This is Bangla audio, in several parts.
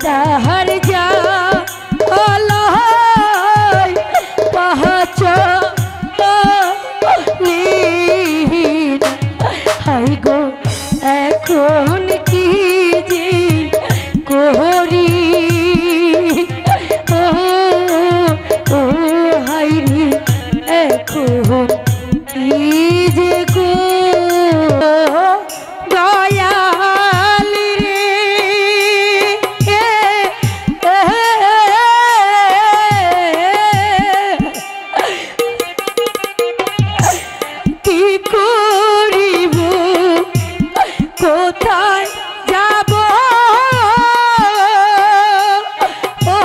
তাহার যা পাহাচ হাই গো এখন কি যে করি ও হাই রে এখন কি যে গো দয়াল রে কি করিব কোথায় যাব ও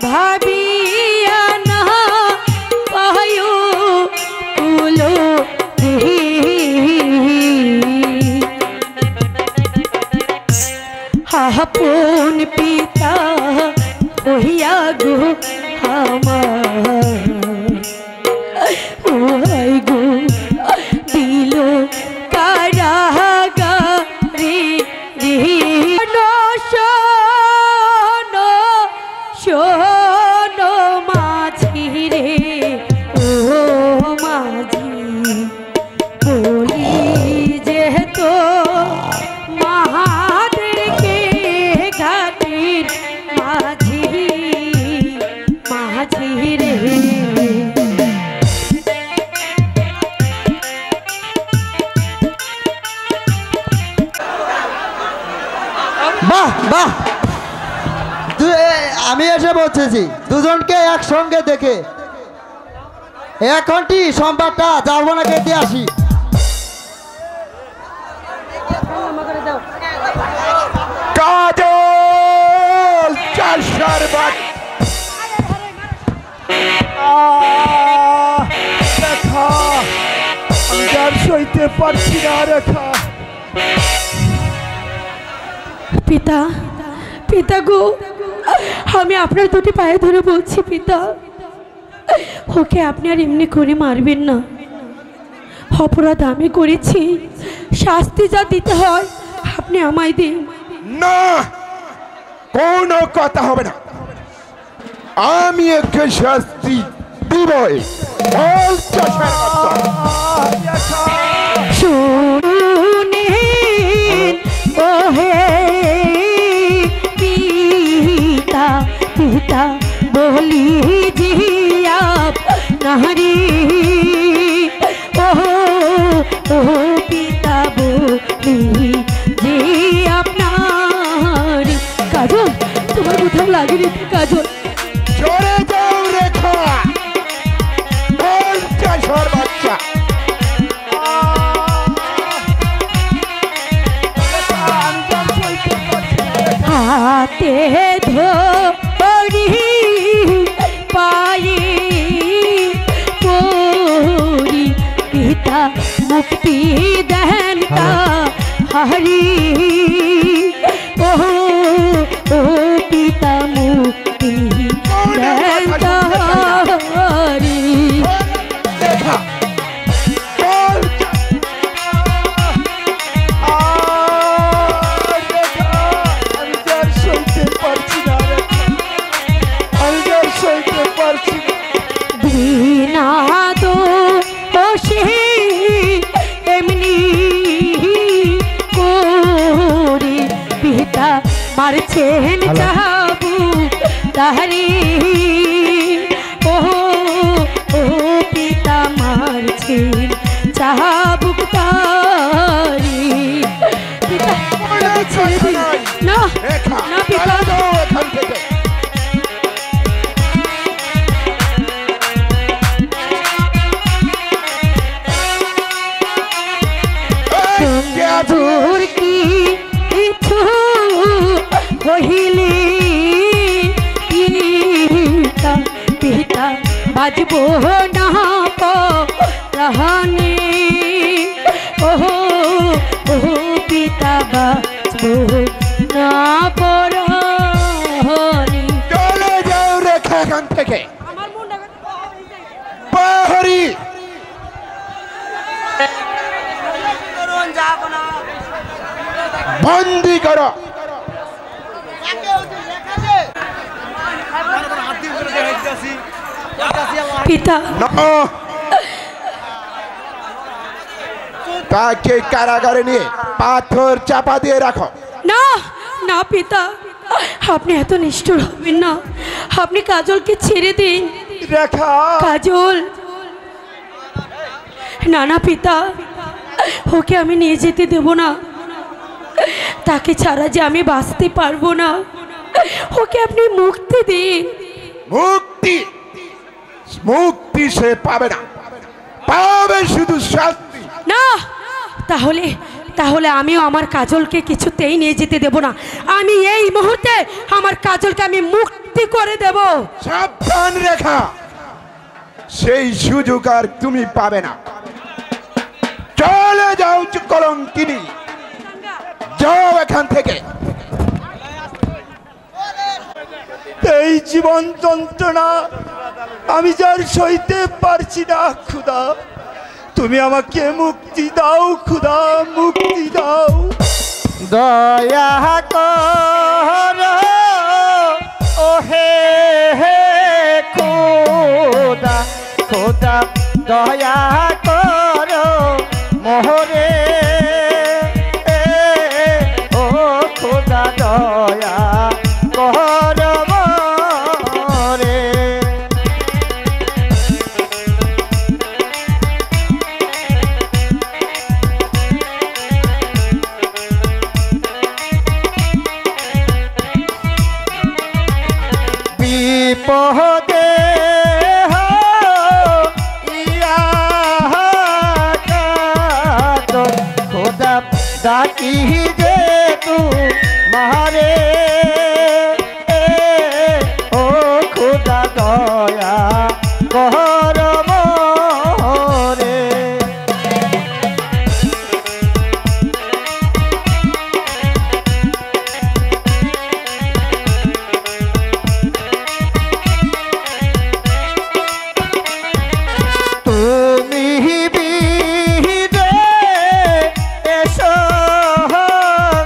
ভাবিয়া না পায়ো কুলো আপন পিতা হইয়া গো আমার ওই গো দিল কারাগারে রে শোনো শোনো মাঝি রে ও মাঝি বলি যেহেতু মাহাদেরকে ঘাটের মাঝি মাঝি রে বাহ বাহ আমি এসে বলতেছি দুজনকে একসঙ্গে দেখে এখনটি সংবাদটা যাবো না কেটে আসি কাজল চাষার দেখা আমি আর সইতে পারছি না রেখা পিতা পিতা গো আমি আপনার দুটি পায়ে ধরে বলছি পিতা ওকে আপনি আর এমনি করে মারবেন না অপরাধ আমি করেছি শাস্তি যা দিতে হয় আপনি আমায় দিন না কোনো কথা হবে না আমি একে শাস্তি দিবই শুনে ওহে পিতা পিতা বলি জিয়া নারী ও পিতা বলি যে আপনার কাজল তোমার কোথাও লাগেনি কাজল চলে যাও রেখা চাষার বাচ্চা হাতে ধরি পায়ে পরি পিতা মুক্তি দেন হারি ও পিতা মুক্তি দেন হারি বিনাদ সে এমনি করে পিতা মারছেন চাবু তাহারি ও পিতা মারছেন চাবুক তারি পিতা ছেড়ে দিন না না পিতা এখান থেকে সুন্দর কি কিছু কহিলে পিতা পিতা বাজবো না রহানে ও পিতা বাজবো না পরানি চলে যাও রেখা এখান থেকে পাহাড়ি বন্দি করো পিতা না, তাকে কারাগারে নিয়ে পাথর চাপা দিয়ে রাখো। না না পিতা, আপনি এত নিষ্ঠুর হবেন না। আপনি কাজলকে ছেড়ে দিন। রেখা, কাজল, না না পিতা, ওকে আমি নিয়ে যেতে দেব না। তাকে ছাড়া যে আমি বাঁচতে পারবো না। ওকে আপনি মুক্তি দিন। মুক্তি মুক্তি সে পাবে না, পাবে শুধু শাস্তি। না, তাহলে তাহলে আমিও আমার কাজলকে কিছুতেই নিয়ে যেতে দেব না। আমি এই মুহূর্তে আমার কাজলকে আমি মুক্তি করে দেব। সাবধান রেখা, সেই সুযোগ আর তুমি পাবে না। চলে যাও কলঙ্কিনী, যাও এখান থেকে। এই জীবন যন্ত্রণা আমি যার সইতে পারছি না খুদা, তুমি আমাকে মুক্তি দাও খুদা, মুক্তি দাও। দয়া কর ও হে হে খোদা, খোদা দয়া কর মোহরে, ও খোদা দয়া কর মোরে। বিপদে ইয়া খোদা ডাকি যে তু মারে, ও খোদা দয়া কর মোরে। তুমি বিদে এসো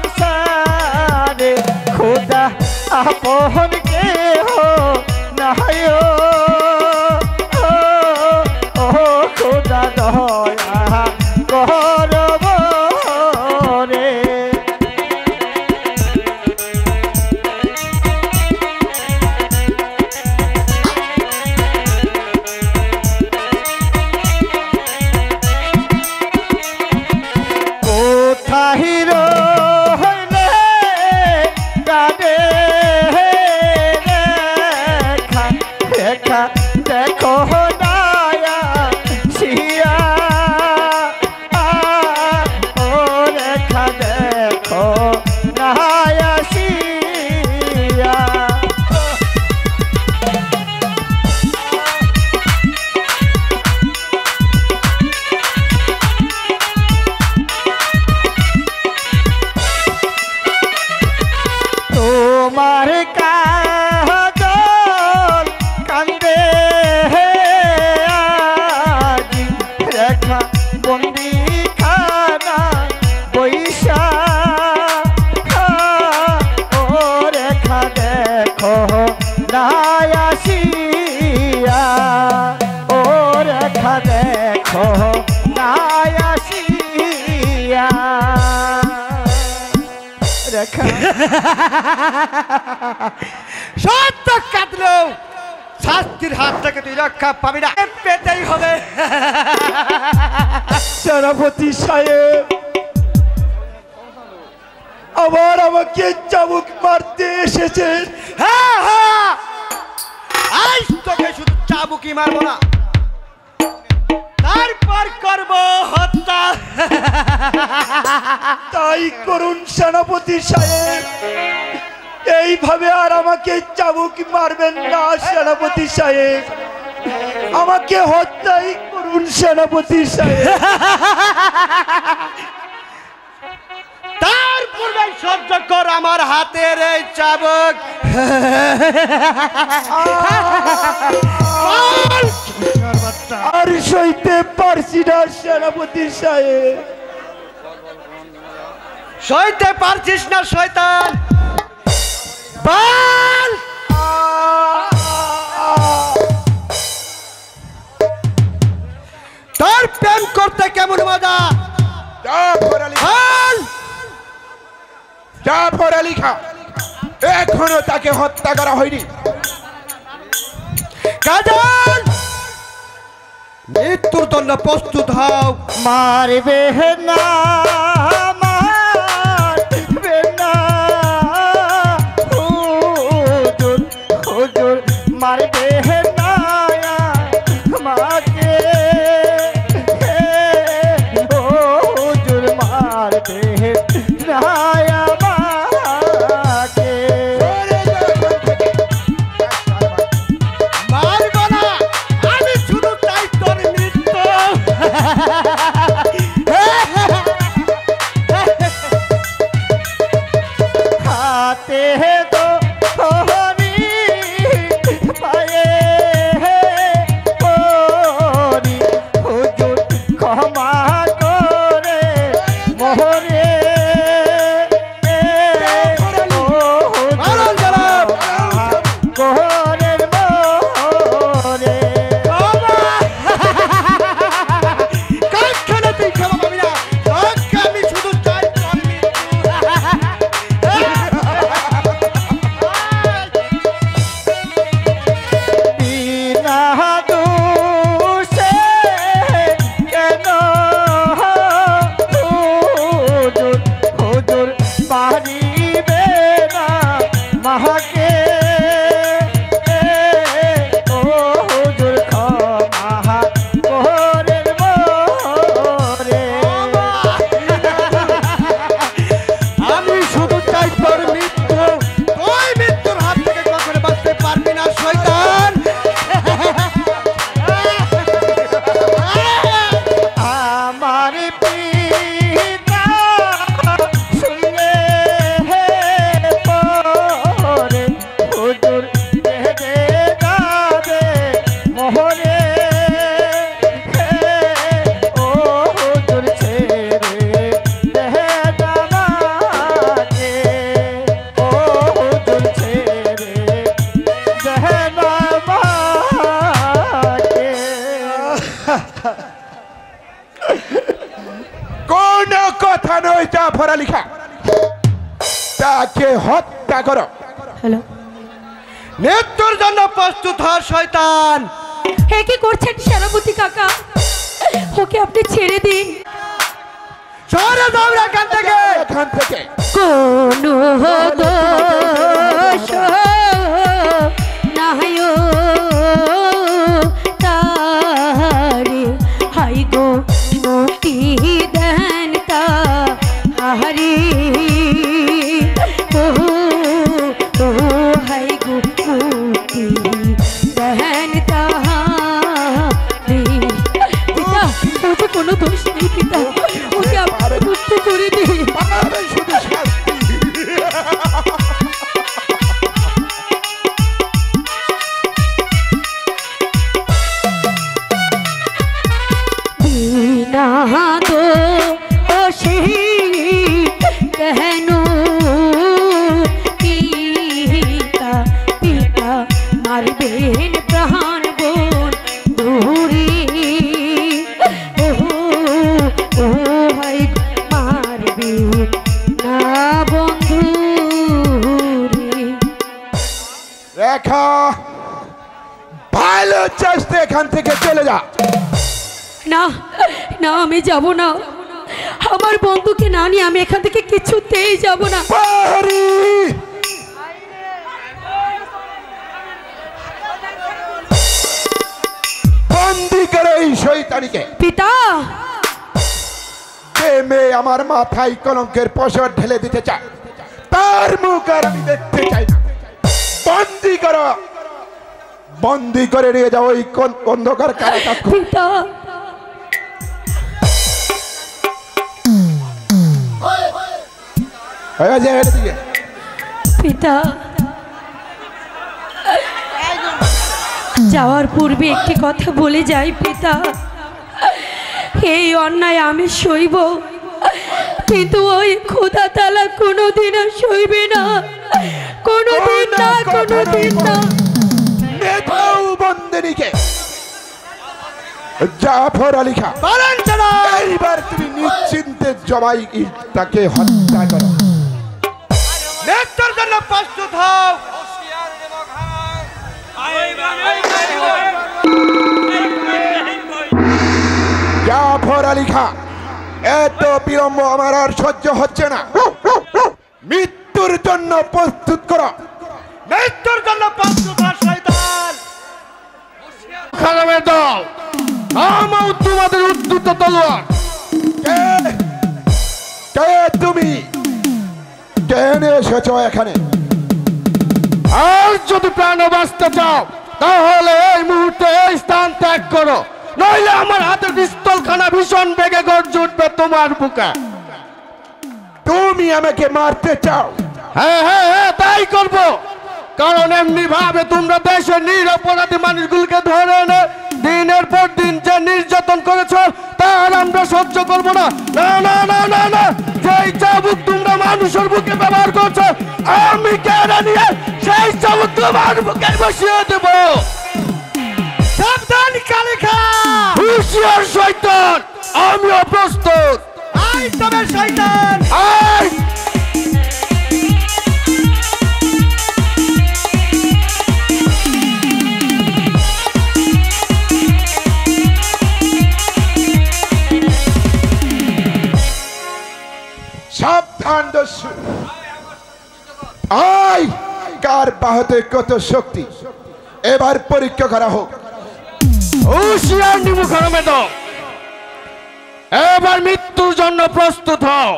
সংসারে, খোদা আপন কেহ নাই, ও খোদা দয়া কর মোরে। কোথায় রইলে কাঁদে রেখা, রেখা দেখো দয়া সিয়া, ও রেখা দেখো দয়া সিয়া। তোমার কাজল কান্দে আজি, রেখা বন্দি খানা বৈশা, ও রেখা দেখো নায়াসিয়া, ও রেখা দেখো নায়াসিয়া। রেখা সত্য কাঁদলেও শাস্তির হাত থেকে তুই রক্ষা পাবি না, পেতেই হবে। সেনাপতি সাহেব আবার আমাকে চাবুক মারতে এসেছেন। হ্যাঁ হ্যাঁ, আজ তোকে শুধু চাবুকি মারবো না, তারপর করব হত্যা। তাই করুন সেনাপতি সাহেব, এইভাবে আর আমাকে চাবুক মারবেন না সেনাপতি সাহেব, আমাকে হত্যাই করুন সেনাপতি সাহেব। তার পূর্বে সহ্য কর আমার হাতের এই চাবুক। আর সইতে পারছি না সেনাপতি সাহেব। সইতে পারছিস না শয়তান? বল। এখনো তাকে হত্যা করা হয়নি। কাজল মৃত্যুর জন্য প্রস্তুত হও। মারবে না মারবে না হুজুর হুজুর মারবে না আমাকে ও হুজুর মারবে না আমাকে। মারবো না, আমি শুধু চাই তোর মৃত্যু। হাতে তো হরি পায়ে হরি হুজুর ক্ষমা করে মোহরে ও হুজুর কোহরের মোহরে। কাইখানে তুই ক্ষমা পাবি না, তোকে আমি শুধু চাই তোর মৃত্যু। বিনা দোষে কেন হুজুর হুজুর পারিবে না মাহাকে ও হুজুর ক্ষমা কোহরের মোরে। আমি শুধু চাই তোর মৃত্যু। তুই মৃত্যুর হাত থেকে কখনো বাঁচতে পারবি না শয়তান। আমার পিতা শুনে পরে হুজুর কেঁদে যাবে মোহরে ও হুজুর ছেড়ে দেহে জামাকে ও হুজুর ছেড়ে দেহে জামাকে। কোন কথা নয় জাফর আলী খাঁ, তাকে হত্যা করো। হ্যালো, মৃত্যুর জন্য প্রস্তুত হ শয়তান। হে কি করছেন সেনাপতি কাকা? ওকে আপনি ছেড়ে দিন। সরে যাও এখান থেকে। এখান থেকে কোন দোষ নাই তারে, হাই গো মুক্তি দেন তাহারে। ও ও হাই গো মুক্তি দেন তাহারে। পিতা, ওতে কোনো দোষ নেই পিতা, ওকে আপনি মুক্ত করে দিন। পাবে শুধু শাস্তি। বিনা দোষে কেন পিতা পিতা মারবেন প্রাণ বোন ধরে। ও ও ভাই মারবেন না বন্ধু রে। রেখা, ভালো চেষ্টা, এখান থেকে চলে যা। না না, আমি যাব না। আমার বন্ধুকে না নিয়ে আমি এখান থেকে কিছুতেই যাব না। পাহাড়ি বন্দি করে এই শয়তানিকে। পিতা, যে মেয়ে আমার মাথায় কলঙ্কের পশর ঢেলে দিতে চায়, তার মুখ আর আমি দেখতে চাই না। বন্দি করো, বন্দি করে নিয়ে যাও ওই অন্ধকার কারাগার। পিতা, হয়ে যায় এদিকে। পিতা, যাওয়ার পূর্বে একটি কথা বলে যাই পিতা। এই অন্যায় আমি সইব, কিন্তু ওই খোদা তাআলা কোনোদিনও সইবে না, কোনোদিন না, কোনোদিন না। নেতাও বন্দিনীকে জাফর আলী খাঁ, এইবার তুমি নিশ্চিন্তে জবাই তাকে হত্যা করো। মৃত্যুর জন্য জন্য প্রস্তুত হও। জাফর আলী খাঁ, এত বিলম্ব আমার আর সহ্য হচ্ছে না। মৃত্যুর জন্য প্রস্তুত করো। মৃত্যুর জন্য প্রস্তুত হও শয়তান। খারাপের দল, আমার তোমাদের উদ্ধৃত তলোয়ার। কে কে তুমি? কেন এসেছো এখানে? আর যদি প্রাণে বাঁচতে চাও তাহলে এই মুহূর্তে এই স্থান ত্যাগ করো, নইলে আমার হাতের পিস্তলখানা ভীষণ বেগে গর্জে উঠবে তোমার বুকে। তুমি আমাকে মারতে চাও? হ্যাঁ হ্যাঁ হ্যাঁ, তাই করবো। কারণ এমনি ভাবে তোমরা দেশের নিরপরাধী মানুষগুলোকে ধরে এনে দিনের পর দিন যে নির্যাতন করেছো তার আমরা সহ্য করবো না। না না না না না, যেই চাবুক তোমরা মানুষের বুকে ব্যবহার করছো আমি কেড়ে নিয়ে সেই চাবুক তোমার বুকে বসিয়ে দেব। সাবধান কালী খাঁ। হুঁশিয়ার শয়তান, আমিও প্রস্তুত। আয় তবে শয়তান। আয়। সাবধান দস্যু। আয়, কার বাহুতে কত শক্তি, এবার পরীক্ষা করা হোক। হুঁশিয়ার নিমু খারাপের দল, এবার মৃত্যুর জন্য প্রস্তুত হও।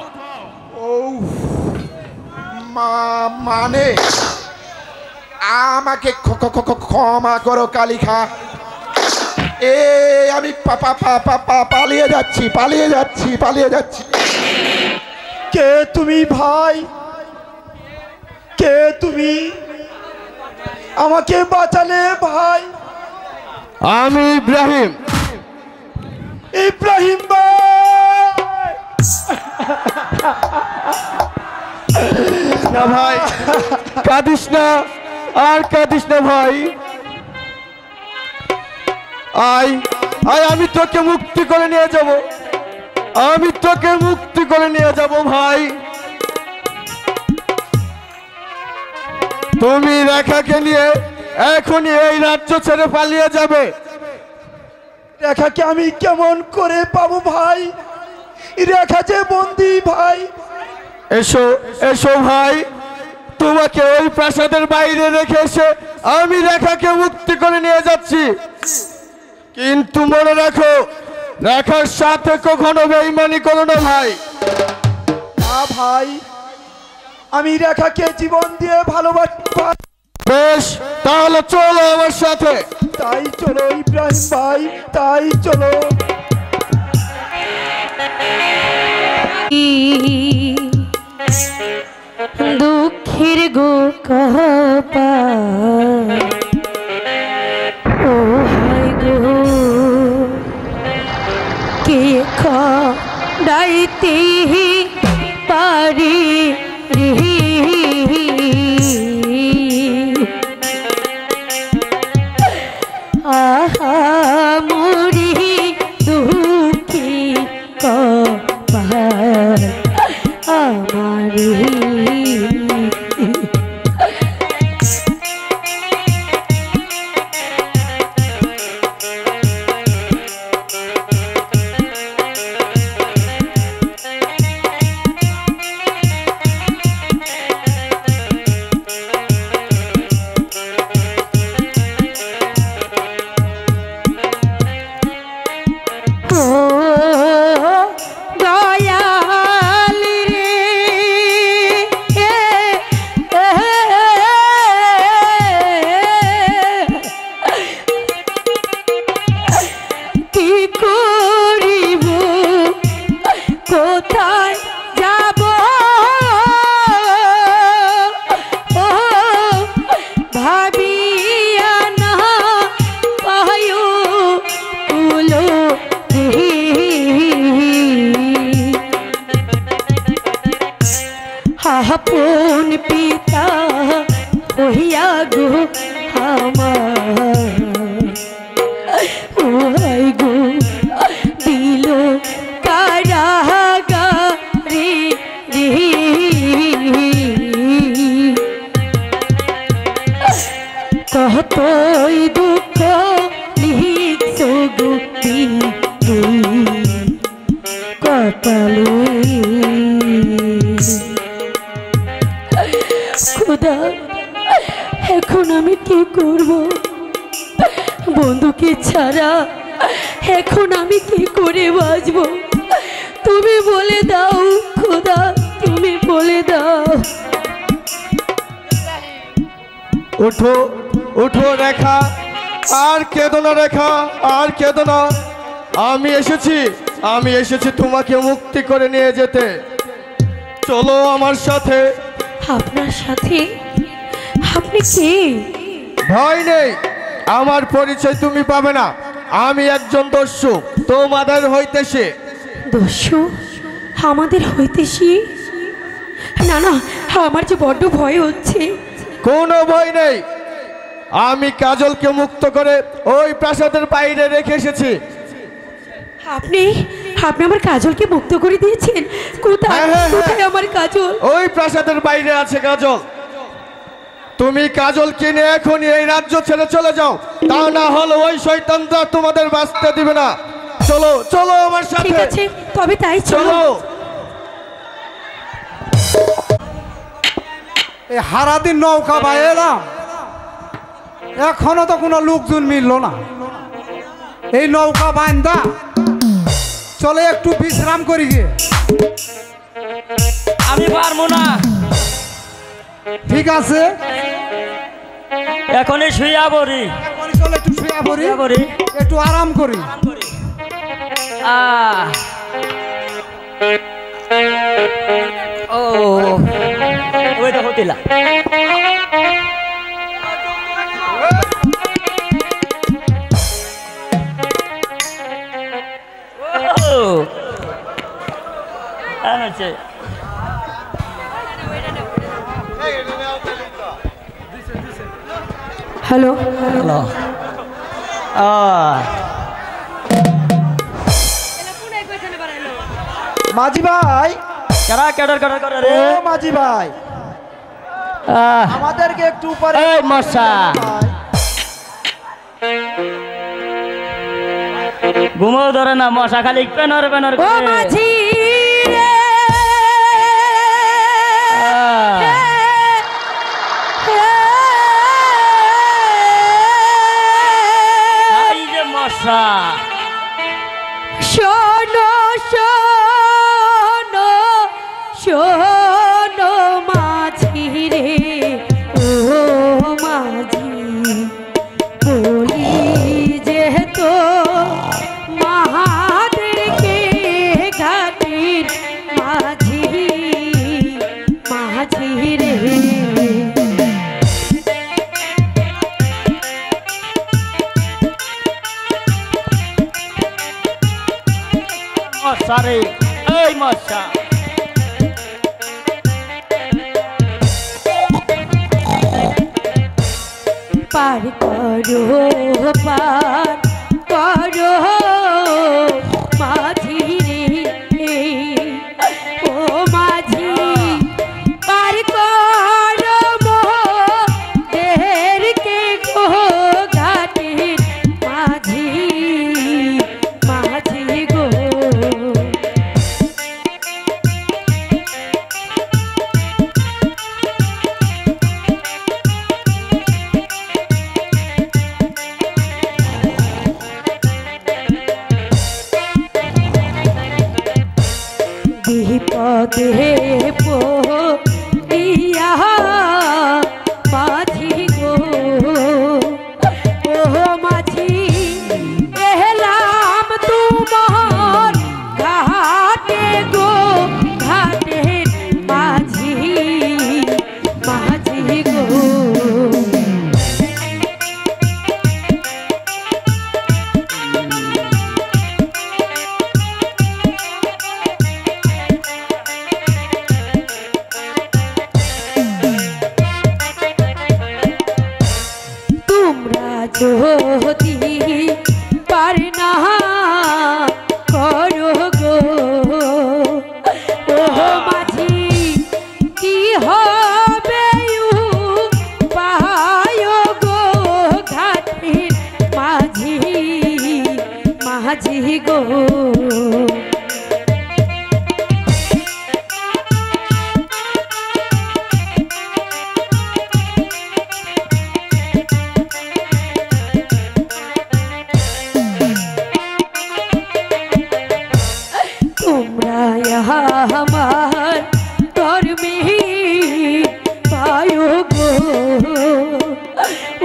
মানে আমাকে ক্ষমা করো কালী খাঁ। আমি পালিয়ে যাচ্ছি, পালিয়ে যাচ্ছি, পালিয়ে যাচ্ছি। কে তুমি ভাই? কে তুমি? আমাকে বাঁচালে ভাই। আমি ইব্রাহিম। ইব্রাহিম ভাই। না ভাই, কাঁদিস না, আর কাঁদিস না ভাই। আয় আয়, আমি তোকে মুক্তি করে নিয়ে যাব, আমি তোকে মুক্তি করে নিয়ে যাব ভাই। তুমি রেখাকে নিয়ে এখনই এই রাজ্য ছেড়ে পালিয়ে যাবে। রেখাকে আমি কেমন করে পাবো ভাই? রেখা যে বন্দি ভাই। এসো এসো ভাই, তোমাকে ওই প্রাসাদের বাইরে রেখে এসে আমি রেখাকে মুক্তি করে নিয়ে যাচ্ছি। কিন্তু মনে রাখো, রেখার সাথে কখনো বেঈমানি করো না ভাই। না ভাই, আমি রেখাকে জীবন দিয়ে ভালোবাসি ভাই। বেশ, তাহলে চলো আমার সাথে। তাই চলো ইব্রাহিম ভাই, তাই চলো। দুঃখের গো কপাল, ও হায় গো কে খড়াইতে পারি রে। আহা মরি দুঃখী কপাল আমারি। আপন পিতা হইয়া গো আমার, ওই গো দিল কারাগারে রে। কতই দুঃখ লিখছো গো কপালে খোদা এখন আমি কি করব বন্ধুকে ছাড়া এখন আমি কি করে বাঁচবো তুমি বলে দাও খোদা তুমি বলে দাও উঠো উঠো রেখা আর কেঁদো না রেখা আর কেঁদো না আমি এসেছি তোমাকে মুক্তি করে নিয়ে যেতে চলো আমার সাথে আপনার সাথে আপনি কে ভয় নেই আমার পরিচয় তুমি পাবে না আমি একজন দস্যু তোমাদের হইতেছে দস্যু আমাদের হইতেছি না না আমার যে বড্ড ভয় হচ্ছে কোনো ভয় নেই আমি কাজলকে মুক্ত করে ওই প্রাসাদের বাইরে রেখে এসেছি আপনি আপনি আমার কাজলকে মুক্ত করে দিয়েছেন কোথায় কোথায় আমার কাজল ওই প্রাসাদের বাইরে আছে কাজল তুমি কাজলকে নিয়ে এখনই এই রাজ্য ছেড়ে চলে যাও তা না হলে ওই শয়তানরা তোমাদের বাঁচতে দিবে না চলো চলো আমার ঠিক সাথে আছে তবে তাই চলো চলো এই হারাদিন নৌকা বাই এলাম এখনো তো কোনো লোকজন মিললো না এই নৌকা বান্দা চলে একটু বিশ্রাম করি গিয়ে আমি পারবো না ঠিক আছে এখনই শুইয়া পড়ি চলে একটু শুয়ে পড়ি শুইয়া পড়ি একটু আরাম করি ও ওই তো হতিলা আছে হ্যালো হ্যালো মাঝি ভাই কারা কেডর কেডর করে রে ও মাঝি ভাই আমাদেরকে একটু উপরে এই মশা ঘুমো ধরে না মশা খালি পেনর পেনর ও করে মাঝি রে এই যে মশা শোনো শোনো শোনো মাঝি রে ও মাঝি বলি যেহেতু মাহাদেরকে ঘাটির মাঝি মাঝি রে মশা রে এই মশা পার করো পার করো মাঝি রে ও মাঝি পার করো মোদেরকে গো ঘাটির মাঝি মাঝি গো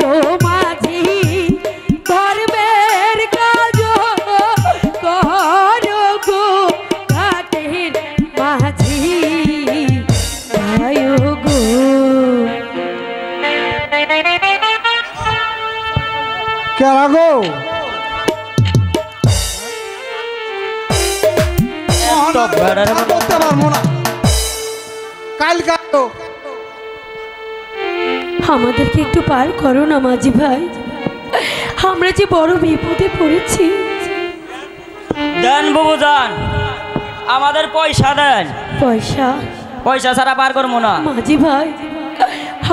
ও মাঝি ধর্মের কাজ করো গো ঘাটের মাঝি আয়ো গো। কেরা গো করতে পারবো না কাল কাটো আমাদেরকে একটু পার করো না মাঝি ভাই, আমরা যে বড় বিপদে পড়েছি। দেন বাবু যান, আমাদের পয়সা দেন। পয়সা? পয়সা ছাড়া পার করবো না। মাঝি ভাই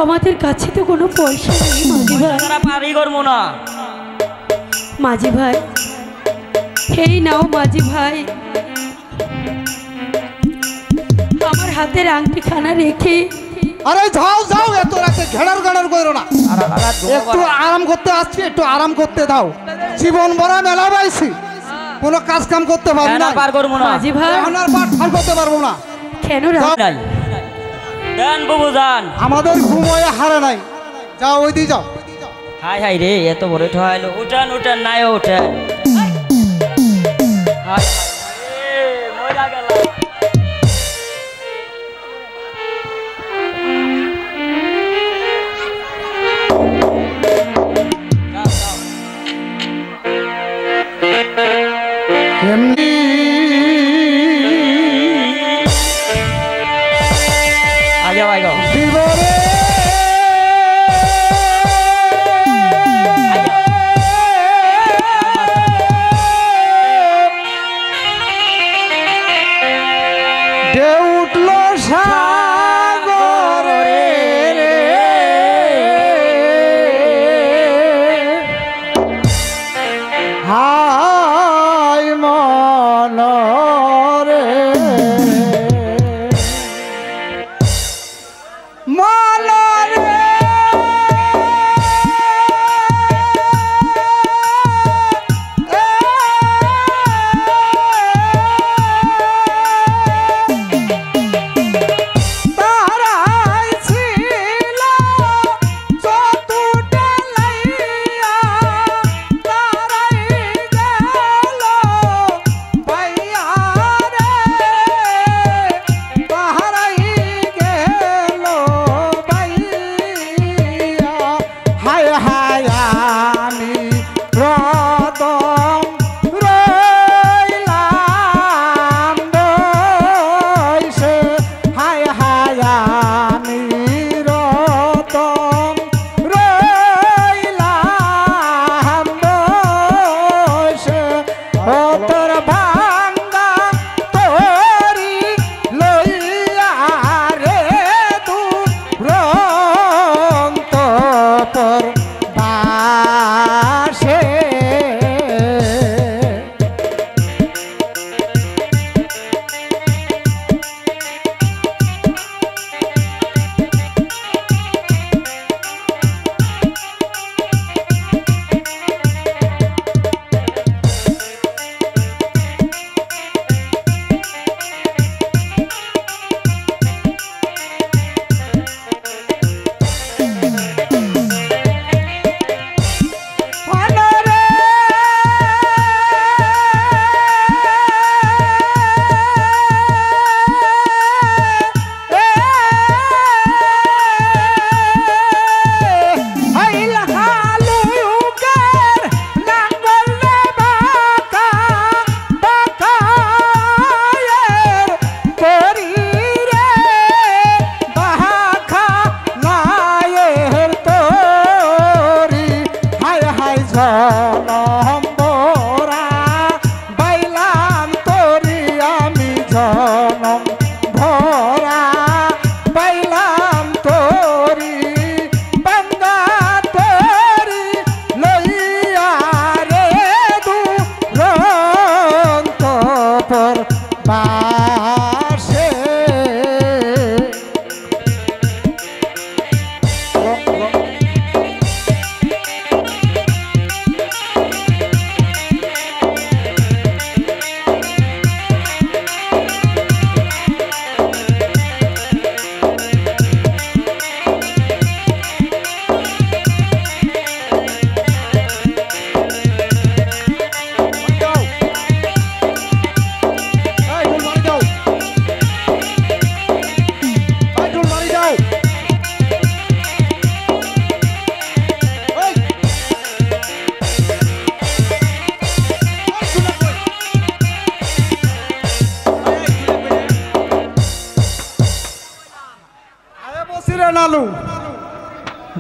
আমাদের কাছে তো কোনো পয়সা নেই মাঝি ভাই। ছাড়া পারই করবো না। মাঝি ভাই এই নাও মাঝি ভাই, আমার হাতের আংটিখানা রেখে। আরে যাও যাও, এত রাতে ঘেড়ার ঘেড়ার করো না, একটু আরাম করতে আসছি, একটু আরাম করতে দাও। জীবন ভরা মেলা পাইছি, কোনো কাজ কাম করতে পারবো না, পার করবো না মাঝি ভাই। এখন আর পার করতে পারবো না। কেন নাই দেন বাবু যান। আমাদের ঘুমোয় হারে নাই, যাও ওই দিয়ে যাও। হাই হাই রে, এত বড় ঠয়াইলো। উঠান উঠান, নাই উঠেন। হাই রে, মইরা গেল। এমনি আগে আগে জীবনে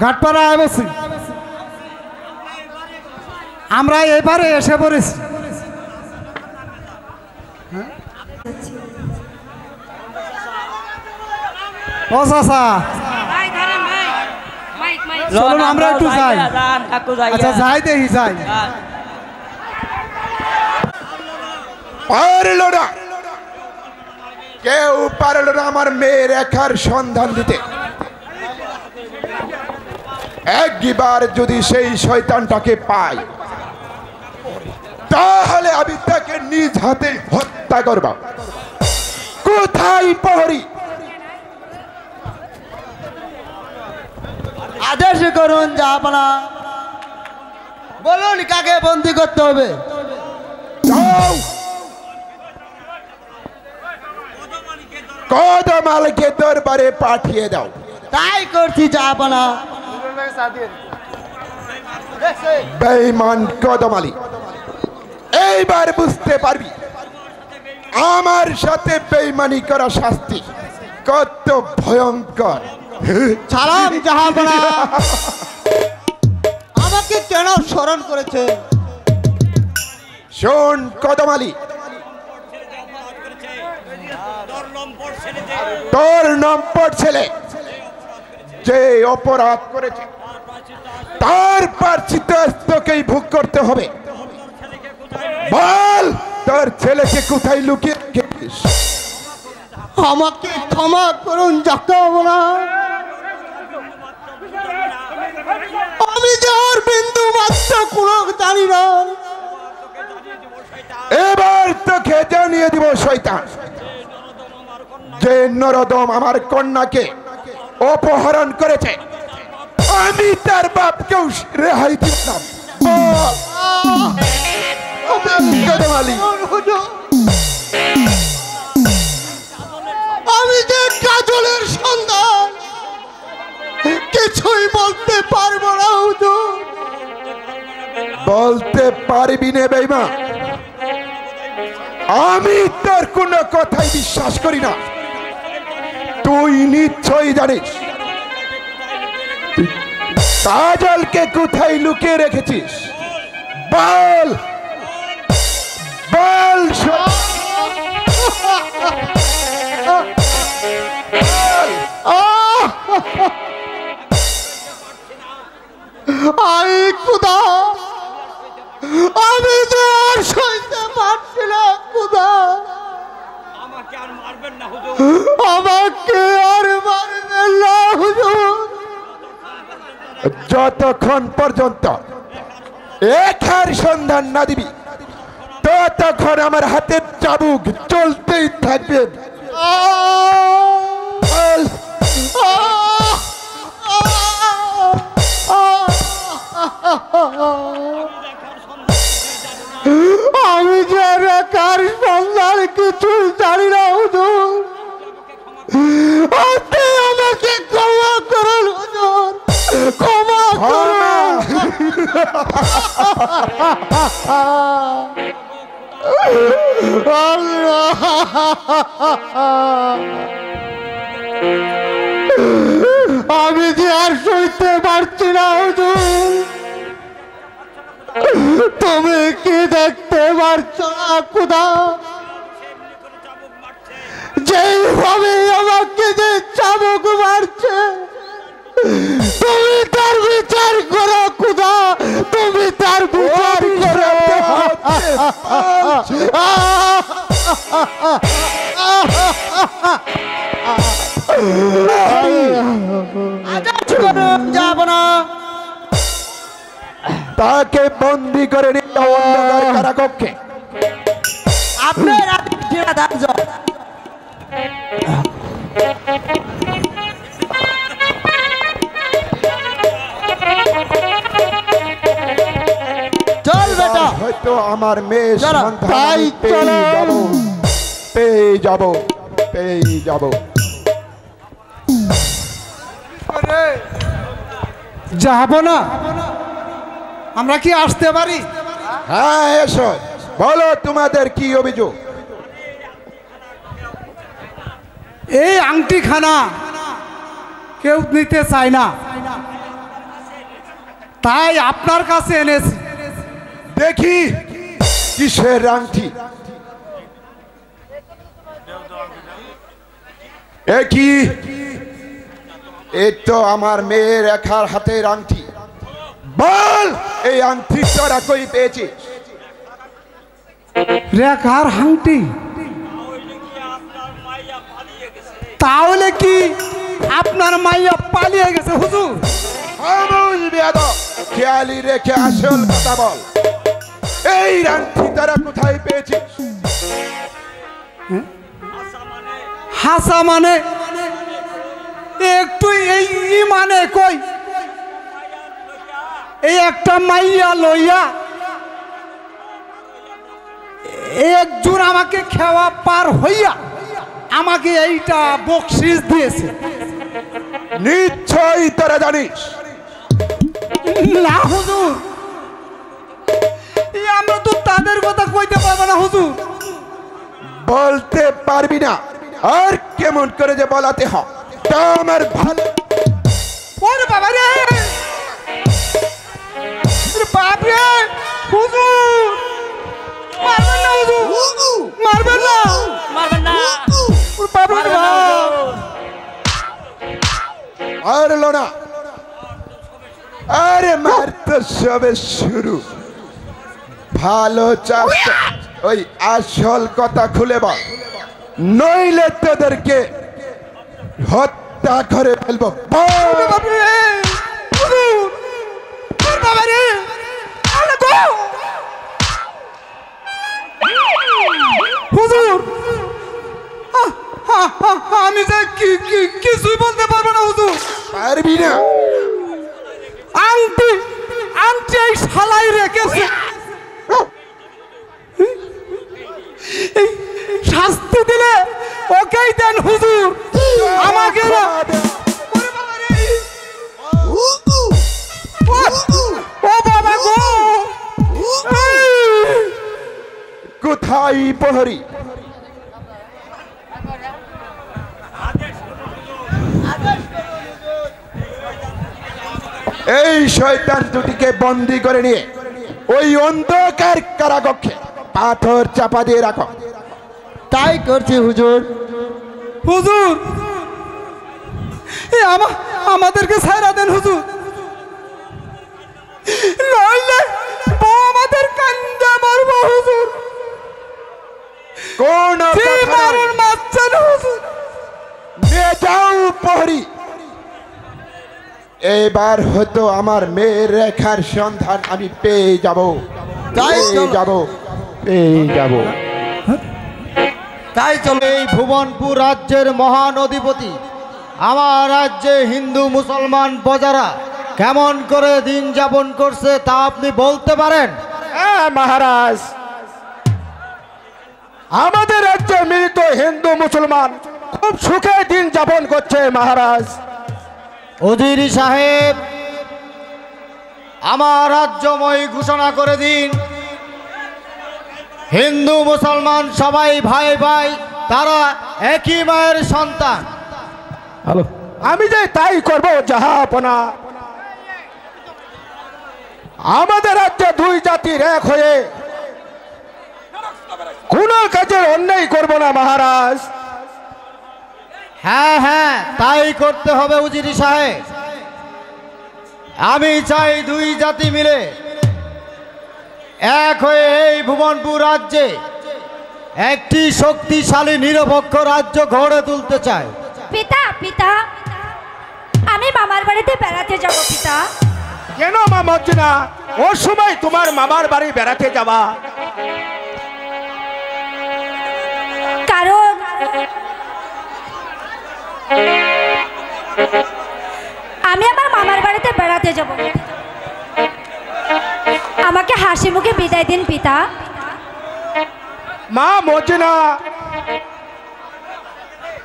ঘাটপাড়া বসি আমরা এবারে এসে পড়েছি। ও চাচা চলুন আমরা একটু যাই। আচ্ছা যাই দেখি যাই। পারল না, কেউ পারল না আমার মেয়ে রেখার সন্ধান দিতে। একবার যদি সেই শয়তানটাকে পাই তাহলে আমি তাকে নিজ হাতে হত্যা করব। কোথায় প্রহরী? আদেশ করুন জাহাপনা, বলুন কাকে বন্দি করতে হবে। যাও, কদমালকে দরবারে পাঠিয়ে দাও। তাই করছি জাহাপনা। বেঈমান কদমালি, এইবার বুঝতে পারবি আমার সাথে বেঈমানি করা শাস্তি কত ভয়ঙ্কর। সালাম জাহাপনা, আমাকে কেন স্মরণ করেছে? শোন কদমালি, তোর নম্বর ছেলে যে অপরাধ করেছে তার প্রায়শ্চিত্ত তোকেই ভোগ করতে হবে। বল, তোর ছেলেকে কোথায় লুকিয়ে রেখেছিস? আমাকে ক্ষমা করুন জাহাপনা, আমি যে আর বিন্দু মাত্র কোনো জানি না। এবার তোকে জানিয়ে দিব শয়তান, যে নরদম আমার কন্যাকে অপহরণ করেছে আমি তার বাপকেও রেহাই দিতাম। আমি যে কাজলের সন্তান কিছুই বলতে পারবো না। বলতে পারবি না বেঈমান? আমি তোর কোনো কথাই বিশ্বাস করি না। তুই নিশ্চয়ই জানিস কাজলকে কোথায় লুকিয়ে রেখেছিস। বল বল, আই খুদা, আমি যে আর সইতে পারছি না খুদা, আমাকে আর মারবেন না হুজুর। যতক্ষণ পর্যন্ত একার সন্ধান না দিবি ততক্ষণ আমার হাতের চাবুক চলতেই থাকবে। বল। আমি যে রেখার সন্ধান কিছু জানি না হুজুর, আপনি আমাকে ক্ষমা করুন হুজুর, ক্ষমা করুন। আমি যে আর সইতে পারছি না হুজুর, তুমি কি দেখতে পারছো না খুদা? যেভাবে আমাকে যে চাবুক মারছে, তুমি তার বিচার করো খুদা, তুমি তার বিচার করো। যাব না, তাকে বন্দি করে নিয়ে অন্ধকার কারাকক্ষে। আপনার চল বেটা, হয়তো আমার মেয়ে চলো, সন্তান তাই চলো। পেয়ে যাব পেয়ে যাব। যাব না, আমরা কি আসতে পারি? হ্যাঁ এসো, বলো তোমাদের কি অভিযোগ? এই আংটি খানা কেউ নিতে চায় না, তাই আপনার কাছে এনেছি। দেখি কিসের আংটি? এ কি? এই তো আমার মেয়ে রেখার হাতের আংটি। বল, এই আংটি তোরা কই পেয়েছিস? রেখার আংটি? তাহলে কি আপনার মাইয়া পালিয়ে গেছে হুজুর? খামোশ বেয়াদব, খেয়ালি রেখে আসল কথা বল। এই আংটি তোরা কোথায় পেয়েছিস? হাসা মানে একটু এই মানে কই এই একটা মাইয়া লইয়া একজন আমাকে খেওয়া পার হইয়া আমাকে এইটা বকশিস দিয়েছে। নিশ্চয়ই তোরা জানিস। না হুজুর, আমরা তো তাদের কথা কইতে পারবো না হুজুর। বলতে পারবি না? আর কেমন করে যে বলাতে হয় তা আমার ভালো। ওরে বাবা রে, বাপ রে, হুজুর মারবেন না হুজুর, মারবেন না, মারবেন না, ওরে বাপ রে মারবেন না বাপ। হুজুর। আর লোনা, আরে মার তো সবে শুরু। ভালো চাষ, ওই আসল কথা খুলে বল, নইলে তোদেরকে হত্যা করে ফেলবো। বল। বাপ রে, হুজুর, ওরে বাবা রে, আরে গো হুজুর, আমি যে কিছুই বলতে পারবো না হুজুর। পারবি না? আংটি আংটি এই শালাই রেখেছে। এই শাস্তি দিলে ওকেই দেন হুজুর, আমাকে না। ওরে বাবা রে, ও বাবা গো, কোথায় প্রহরী? এই শয়তান দুটিকে বন্দি করে নিয়ে ওই অন্ধকার কারাকক্ষে পাথর চাপা দিয়ে রাখো। তাই করছি হুজুর। হুজুর আমাদেরকে ছাইরা দেন হুজুর, নইলে বউ আমাদের কান্দে মারবো হুজুর। কোন কি মারুন মারছেন হুজুর? নিয়ে যাও প্রহরী। এবার হয়তো আমার মেয়ের রেখার সন্ধান আমি পেয়ে যাব, পেয়ে যাব। তাই চলো। এই ভুবনপুর রাজ্যের মহান অধিপতি আমার রাজ্যে হিন্দু মুসলমান প্রজারা কেমন করে দিন যাপন করছে তা আপনি বলতে পারেন? হ্যাঁ মহারাজ, আমাদের রাজ্যে মিলিত হিন্দু মুসলমান খুব সুখে দিন যাপন করছে মহারাজ। উজির সাহেব, আমার রাজ্যময় ঘোষণা করে দিন, হিন্দু মুসলমান সবাই ভাই ভাই, তারা একই মায়ের সন্তান। আমি যে তাই করব জাহাপনা। আমাদের রাজ্যে দুই জাতির এক হয়ে কোন কাজের অন্যায় করব না মহারাজ। হ্যাঁ হ্যাঁ, তাই করতে হবে উজির সাহেব। আমি চাই দুই জাতি মিলে এক হয়ে এই ভুবনপুর রাজ্যে একটি শক্তিশালী নিরপেক্ষ রাজ্য গড়ে তুলতে চাই। পিতা পিতা, আমি মামার বাড়িতে বেড়াতে যাব পিতা। কেন মা মর্জিনা, ওর সময় তোমার মামার বাড়ি বেড়াতে যাবা? কারণ আমি আমার মামার বাড়িতে বেড়াতে যাব। আমাকে হাসি মুখে বিদায় দিন পিতা। মা মর্জিনা,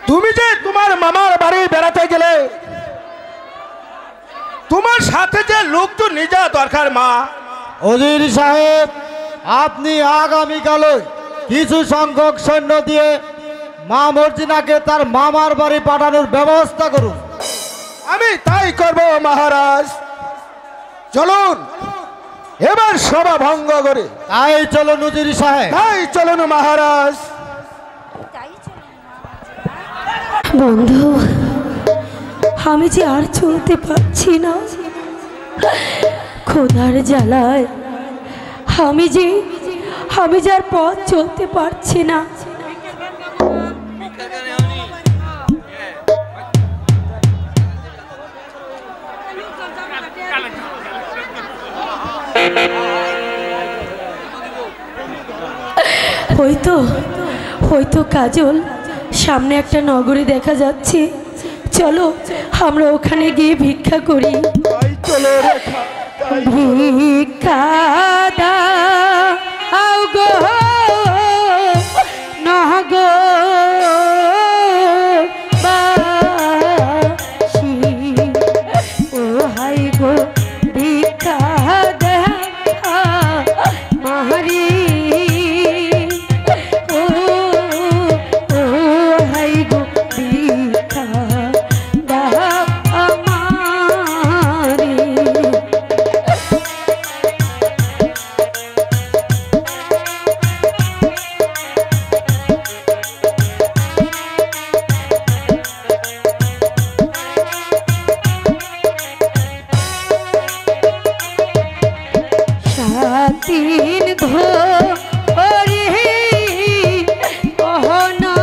তুমি যে তোমার মামার বাড়ি বেড়াতে গেলে তোমার সাথে যে লোকজন নিয়ে যাওয়া দরকার মা। উজির সাহেব, আপনি আগামীকালই কিছু সংখ্যক সৈন্য দিয়ে মা মর্জিনাকে তার মামার বাড়ি পাঠানোর ব্যবস্থা করুন। আমি তাই করব মহারাজ। চলুন এবার সভা ভঙ্গ করে তাই চলুন উজির সাহেব। তাই চলুন মহারাজ। বন্ধু, আমি যে আর চলতে পারছি না, খোদার জ্বালায় আমি যে আর পথ চলতে পারছি না। হয়তো কাজল, সামনে একটা নগরী দেখা যাচ্ছে, চলো আমরা ওখানে গিয়ে ভিক্ষা করি। চলো রেখা, ভিক্ষা দাও গো নগো বাসী, ও হাই গো ভিক্ষা দাও মাহারি, ও হাই গো ভিক্ষা দাও আমারি। সাতিন ধরে অহনা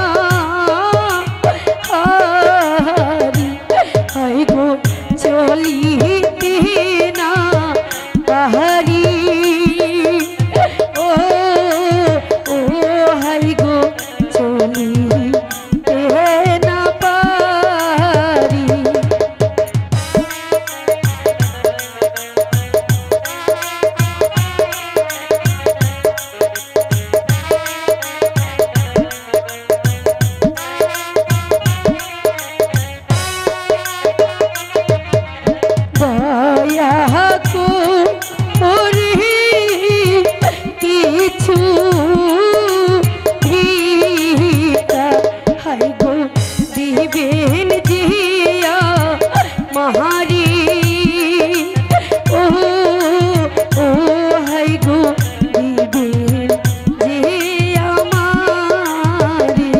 হারি, হাই গো চলিতে না পাহাড়ি, ও হাই গো চলিতে না পারি। দয়া করে কিছু ভিক্ষা হাই গো দিবেন জিয়া মাহারি, ও হাই গো দিবেন জিয়া মাহারি।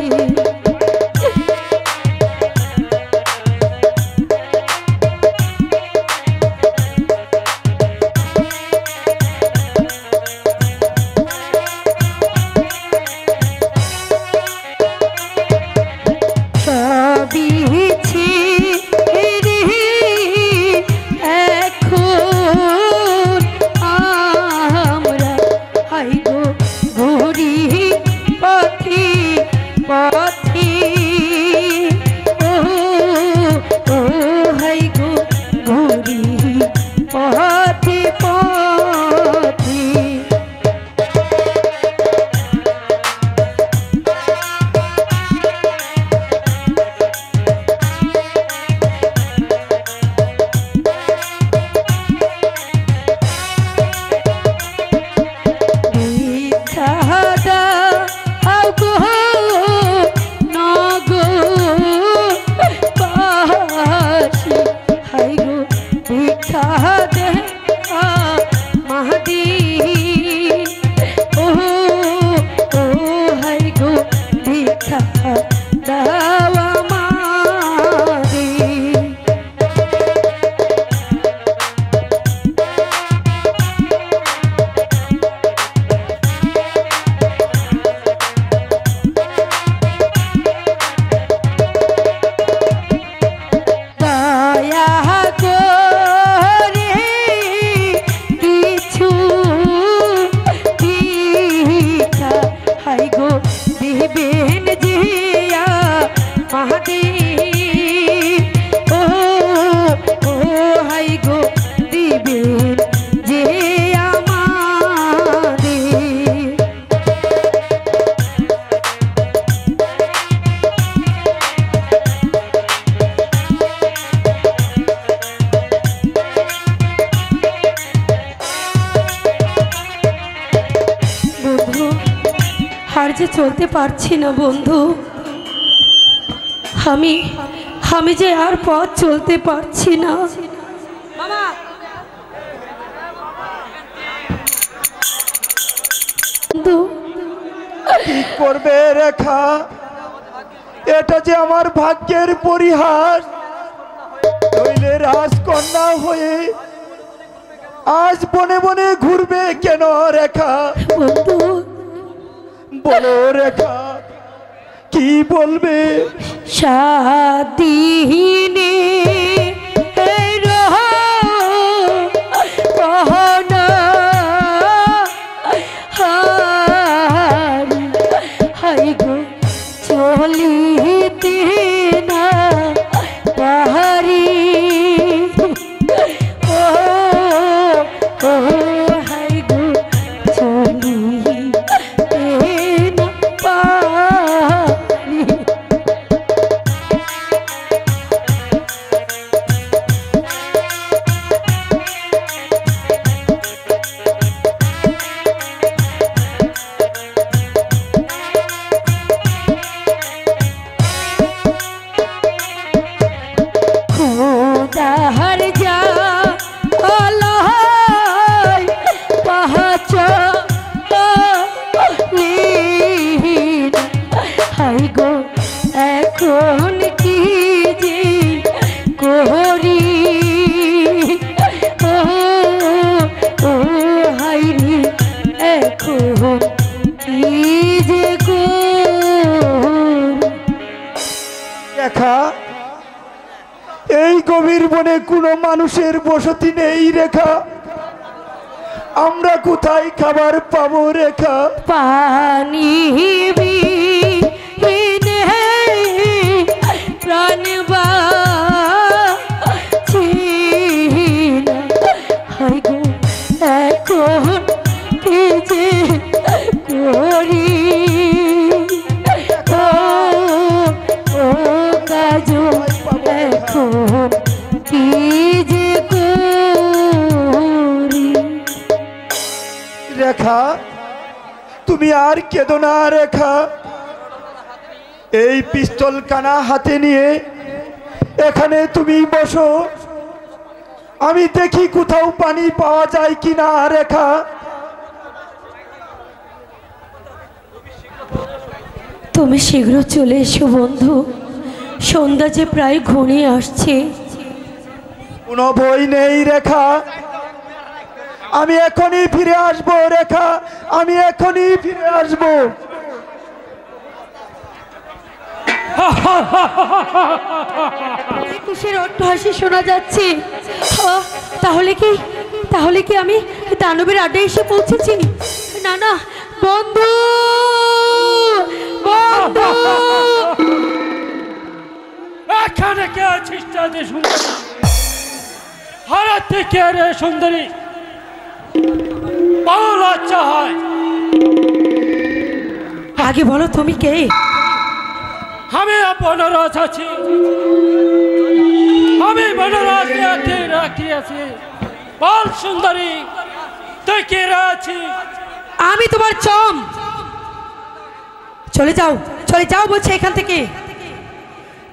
সবিছি রে এখন আমরা হাই গো ঘুরি পথি পথি, ও হাই গো ঘুরি পথি পথি। ভিক্ষা দাও গো নগো বাসী, হাই গো ভিক্ষা দাও মাহাদি, ও হাই গো ভিক্ষা দাও আমারি। দয়া করে কিছু ভিক্ষা হাই গো দিবেন জিয়া মাহাদি, ও হাই গো দিবেন জিয়া মাহাদি। বন্ধু, আর যে চলতে পারছি না বন্ধু, আমি যে আর পথ চলতে পারছি না। করবে রেখা? এটা যে আমার ভাগ্যের পরিহাস। নইলে রাজকন্যা হয়ে আজ বনে বনে ঘুরবে কেন রেখা? বন্ধু, বলো রেখা, কি বলবে? সাদিনে চলিতে না পাহাড়ি, ও হাই গো চলিতে না পাহাড়ি। খুদার যা আল্লাহ পাহাচা হাই গো এখন কি যে করি, ও ও হাই রে এখন কি যে করি। রেখা, এই গভীর বনে কোনো মানুষের বসতি নেই রেখা। আমরা কোথায় খাবার পাবো রেখা? পানি বিহীনে প্রাণ বাঁচি না, হায় গো এখন কি যে করি, ও ও কাজল এখন কি যে করি। রেখা, তুমি আর কেঁদো না রেখা। এই পিস্তল কানা হাতে নিয়ে এখানে তুমি বসো, আমি দেখি কোথাও পানি পাওয়া যায় কিনা রেখা। তুমি শীঘ্র চলে এসো বন্ধু, সন্ধ্যা যে প্রায় ঘনিয়ে আসছে। কোনো ভয় নেই রেখা, আমি এখনই ফিরে আসবো রেখা, আমি এখনই ফিরে আসবো। কিসের অট্টহাসি শোনা যাচ্ছে? তাহলে কি আমি দানবের আড্ডায় এসে পৌঁছেছি? না না বন্ধু, বন্ধু, এখানে কে আছিস সুন্দরী? হারাতে কে রে সুন্দরী? পাওলা চাহায়। আগে বলো তুমি কে? আমি বনরাজ আছি, আমি বনরাজ রাখিয়াছি। বল সুন্দরী, তুই কে আছিস? আমি তোমার চম। চলে যাও, চলে যাও বলছে এখান থেকে,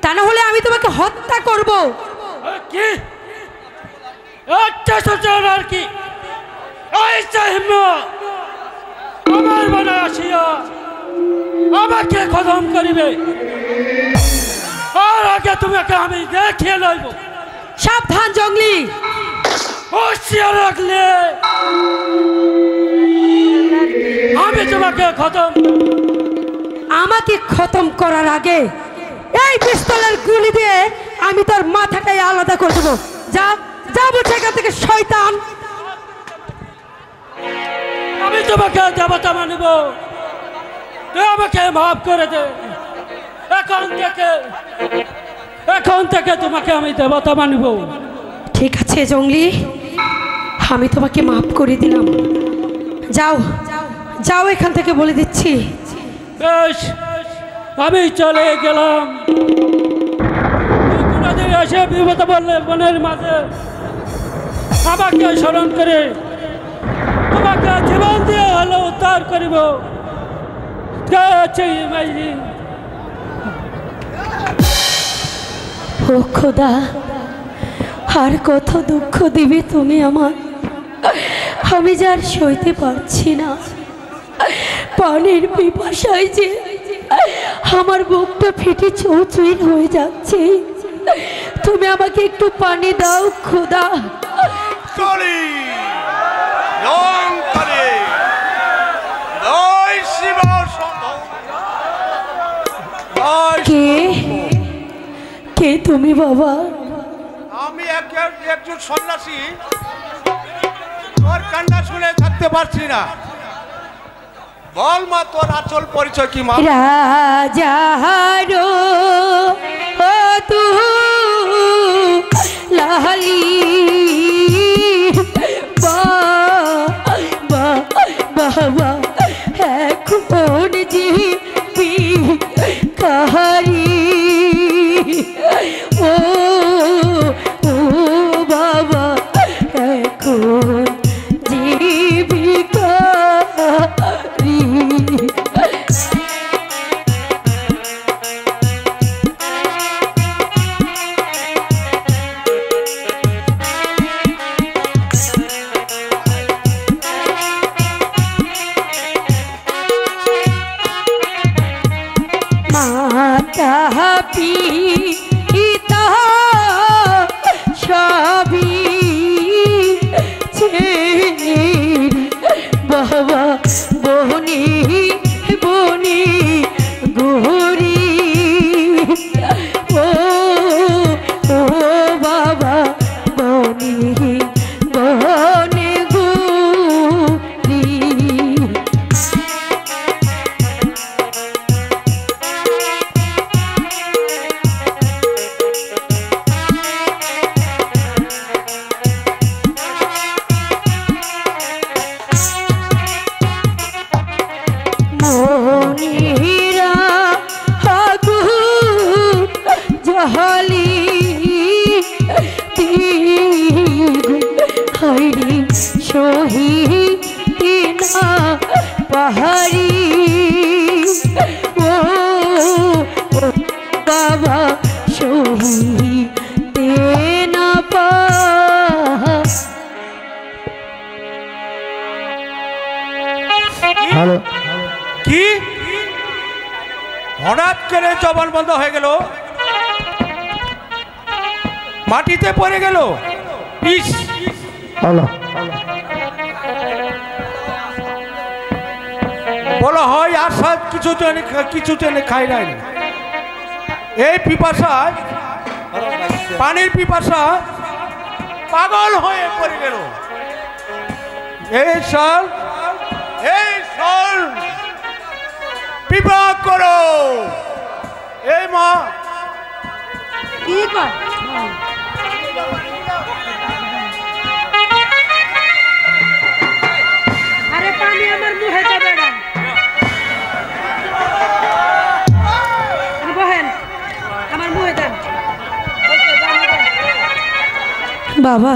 তা না হলে আমি তোমাকে হত্যা করব। কি আর কি? আমার মনে আসিয়া আমাকে খতম করিবে, আর আগে তোমাকে আমি দেখিয়ে লইব। সাবধান জঙ্গলি, হুঁশিয়ার রাখলে আমি তোমাকে খতম। আমাকে খতম করার আগে এই পিস্তলের গুলি দিয়ে আমি তোর মাথাটাই আলাদা করে দেবো। যা যা বলছে এখান থেকে শয়তান। আমি তোমাকে দেবতা মানিব, তুই আমাকে মাফ করে দে। এখন থেকে তোমাকে আমি দেবতা মানিব। ঠিক আছে জঙ্গলি, আমি তোমাকে মাফ করে দিলাম। যাও যাও এখান থেকে বলে দিচ্ছি। বেশ, আমি চলে গেলাম। কোনদিন এসে বিপদ বললে বনের মাঝে আমাকে স্মরণ করে তোমাকে জীবন দিয়ে হলো উদ্ধার করিব। ও খোদা, আর কত দুঃখ দিবে তুমি আমার, আমি যার সইতে পারছি না। পানির পিপাসায় যে আমার বুকটা ফেটে চৌচুইর হয়ে যাচ্ছে। তুমি আমাকে একটু পানি দাও খোদা। কালী রং কালী জয় শিব শম্ভু কে কে তুমি বাবা? আমি একজন সন্ন্যাসী, তোর কান্না শুনে থাকতে পারছি না। বল মা তোর আসল পরিচয় কি মা? রাজারো ও তু লালি বাবা এখন জিবি কাহারি ও ও বাবা এখন জিবি কাহারি। মাতা পিতা সবই চেনে বাবা বনি বনি গৌরী ও ও বাবা বনি বনে গৌরী। মনিরা আগুন জহলি হরি শহীদিনা পাহাড়ি ও বাবা শহীদিনা হ্যালো, কি হঠাৎ করে জবান বন্ধ হয়ে গেল, মাটিতে পড়ে গেল। ইস, হ্যালো, বলা হয় আর সব কিছু টেনে খাই নাই। এই পিপাসায়, পানির পিপাসা পাগল হয়ে পড়ে গেল। এই সাল বিবাহ করো। এই মা কি কর আরে পানি আমার মুখে দেবে না। বহেন আমার মুখে দেন। বাবা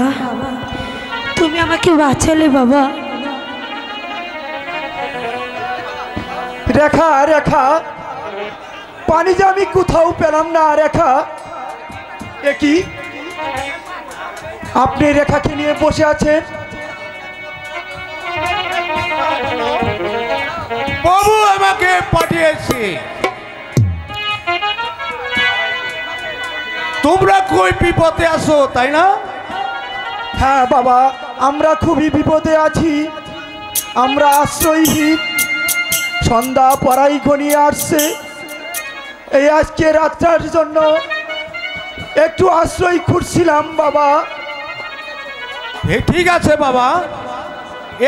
তুমি আমাকে বাঁচালে বাবা। রেখা রেখা, পানি যে আমি কোথাও পেলাম না। রেখা, একই আপনি রেখাকে নিয়ে বসে আছেন? বাবু আমাকে পাঠিয়েছে। তোমরা কই বিপদে আছো তাই না? হ্যাঁ বাবা, আমরা খুবই বিপদে আছি। আমরা আশ্রয়হীন, সন্ধ্যা পড়াই ঘনিয়ে আসছে। এই আজকে রাতটার জন্য একটু আশ্রয় খুঁজছিলাম বাবা। ঠিক আছে বাবা,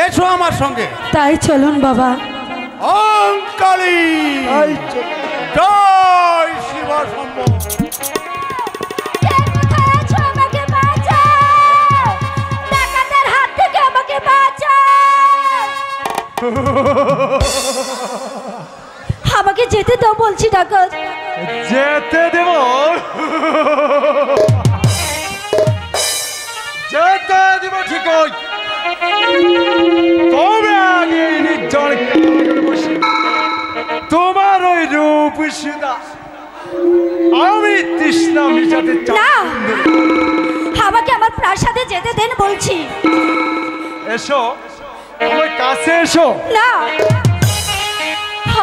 এসো আমার সঙ্গে। তাই চলুন বাবা। ওম কালী এই চ- জয় শিব শম্ভু। আমাকে যেতে দাও বলছি ডাকাত। যেতে দেব, যেতে দেব ঠিকই, তবে আগে নির্জন তোমার ওই রূপ সুদা আমি তৃষ্ণা মিটাতে চাই না, আমাকে আমার প্রাসাদে যেতে দেন বলছি। এসো, আমার কাছে এসো। না,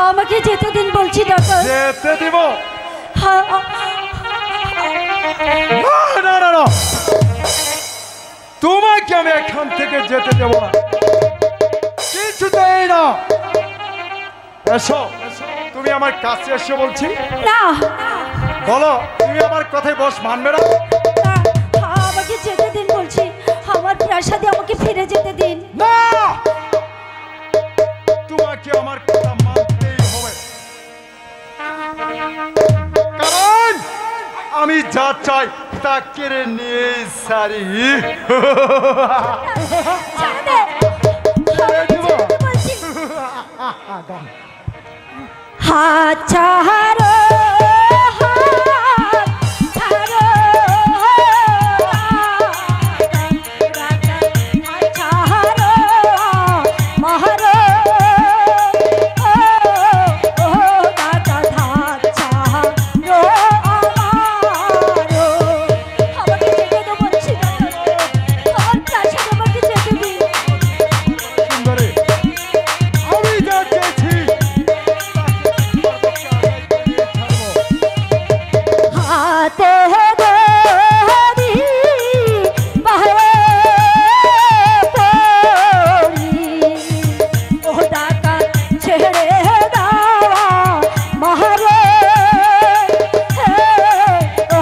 আমাকে যেতে দিন বলছি ডাক্তার। যেতে দিব হ্যাঁ, না না না, তোমাকে আমি এখান থেকে যেতে দেব না, কিছুতেই না। এসো, তুমি আমার কাছে এসে বলছি। না বলো, তুমি আমার কথায় বস মানবে না? না, আমাকে যেতে দিন বলছি, আমার প্রাসাদে আমাকে ফিরে যেতে দিন। না, তোমাকে আমার কথা মানতেই হবে, কারণ আমি যা চাই তা কেড়ে নিয়ে সারি। ছেড়ে দে, আমাকে যেতে বলছি। হাত ছাড়ো, হাত ছাড়ো, হাত ছাড়ো, মহারো, ও দাদা হাত ছাড়ো আমারো। আমাকে যেতে তো বলছি না, আমার প্রাসাদে আমাকে যেতে দিন। সুন্দরী, আমি যা চেয়েছি হাতে ধরি বাহে পড়ি, ও ডাকাত ছেড়ে দাও মহারে, ও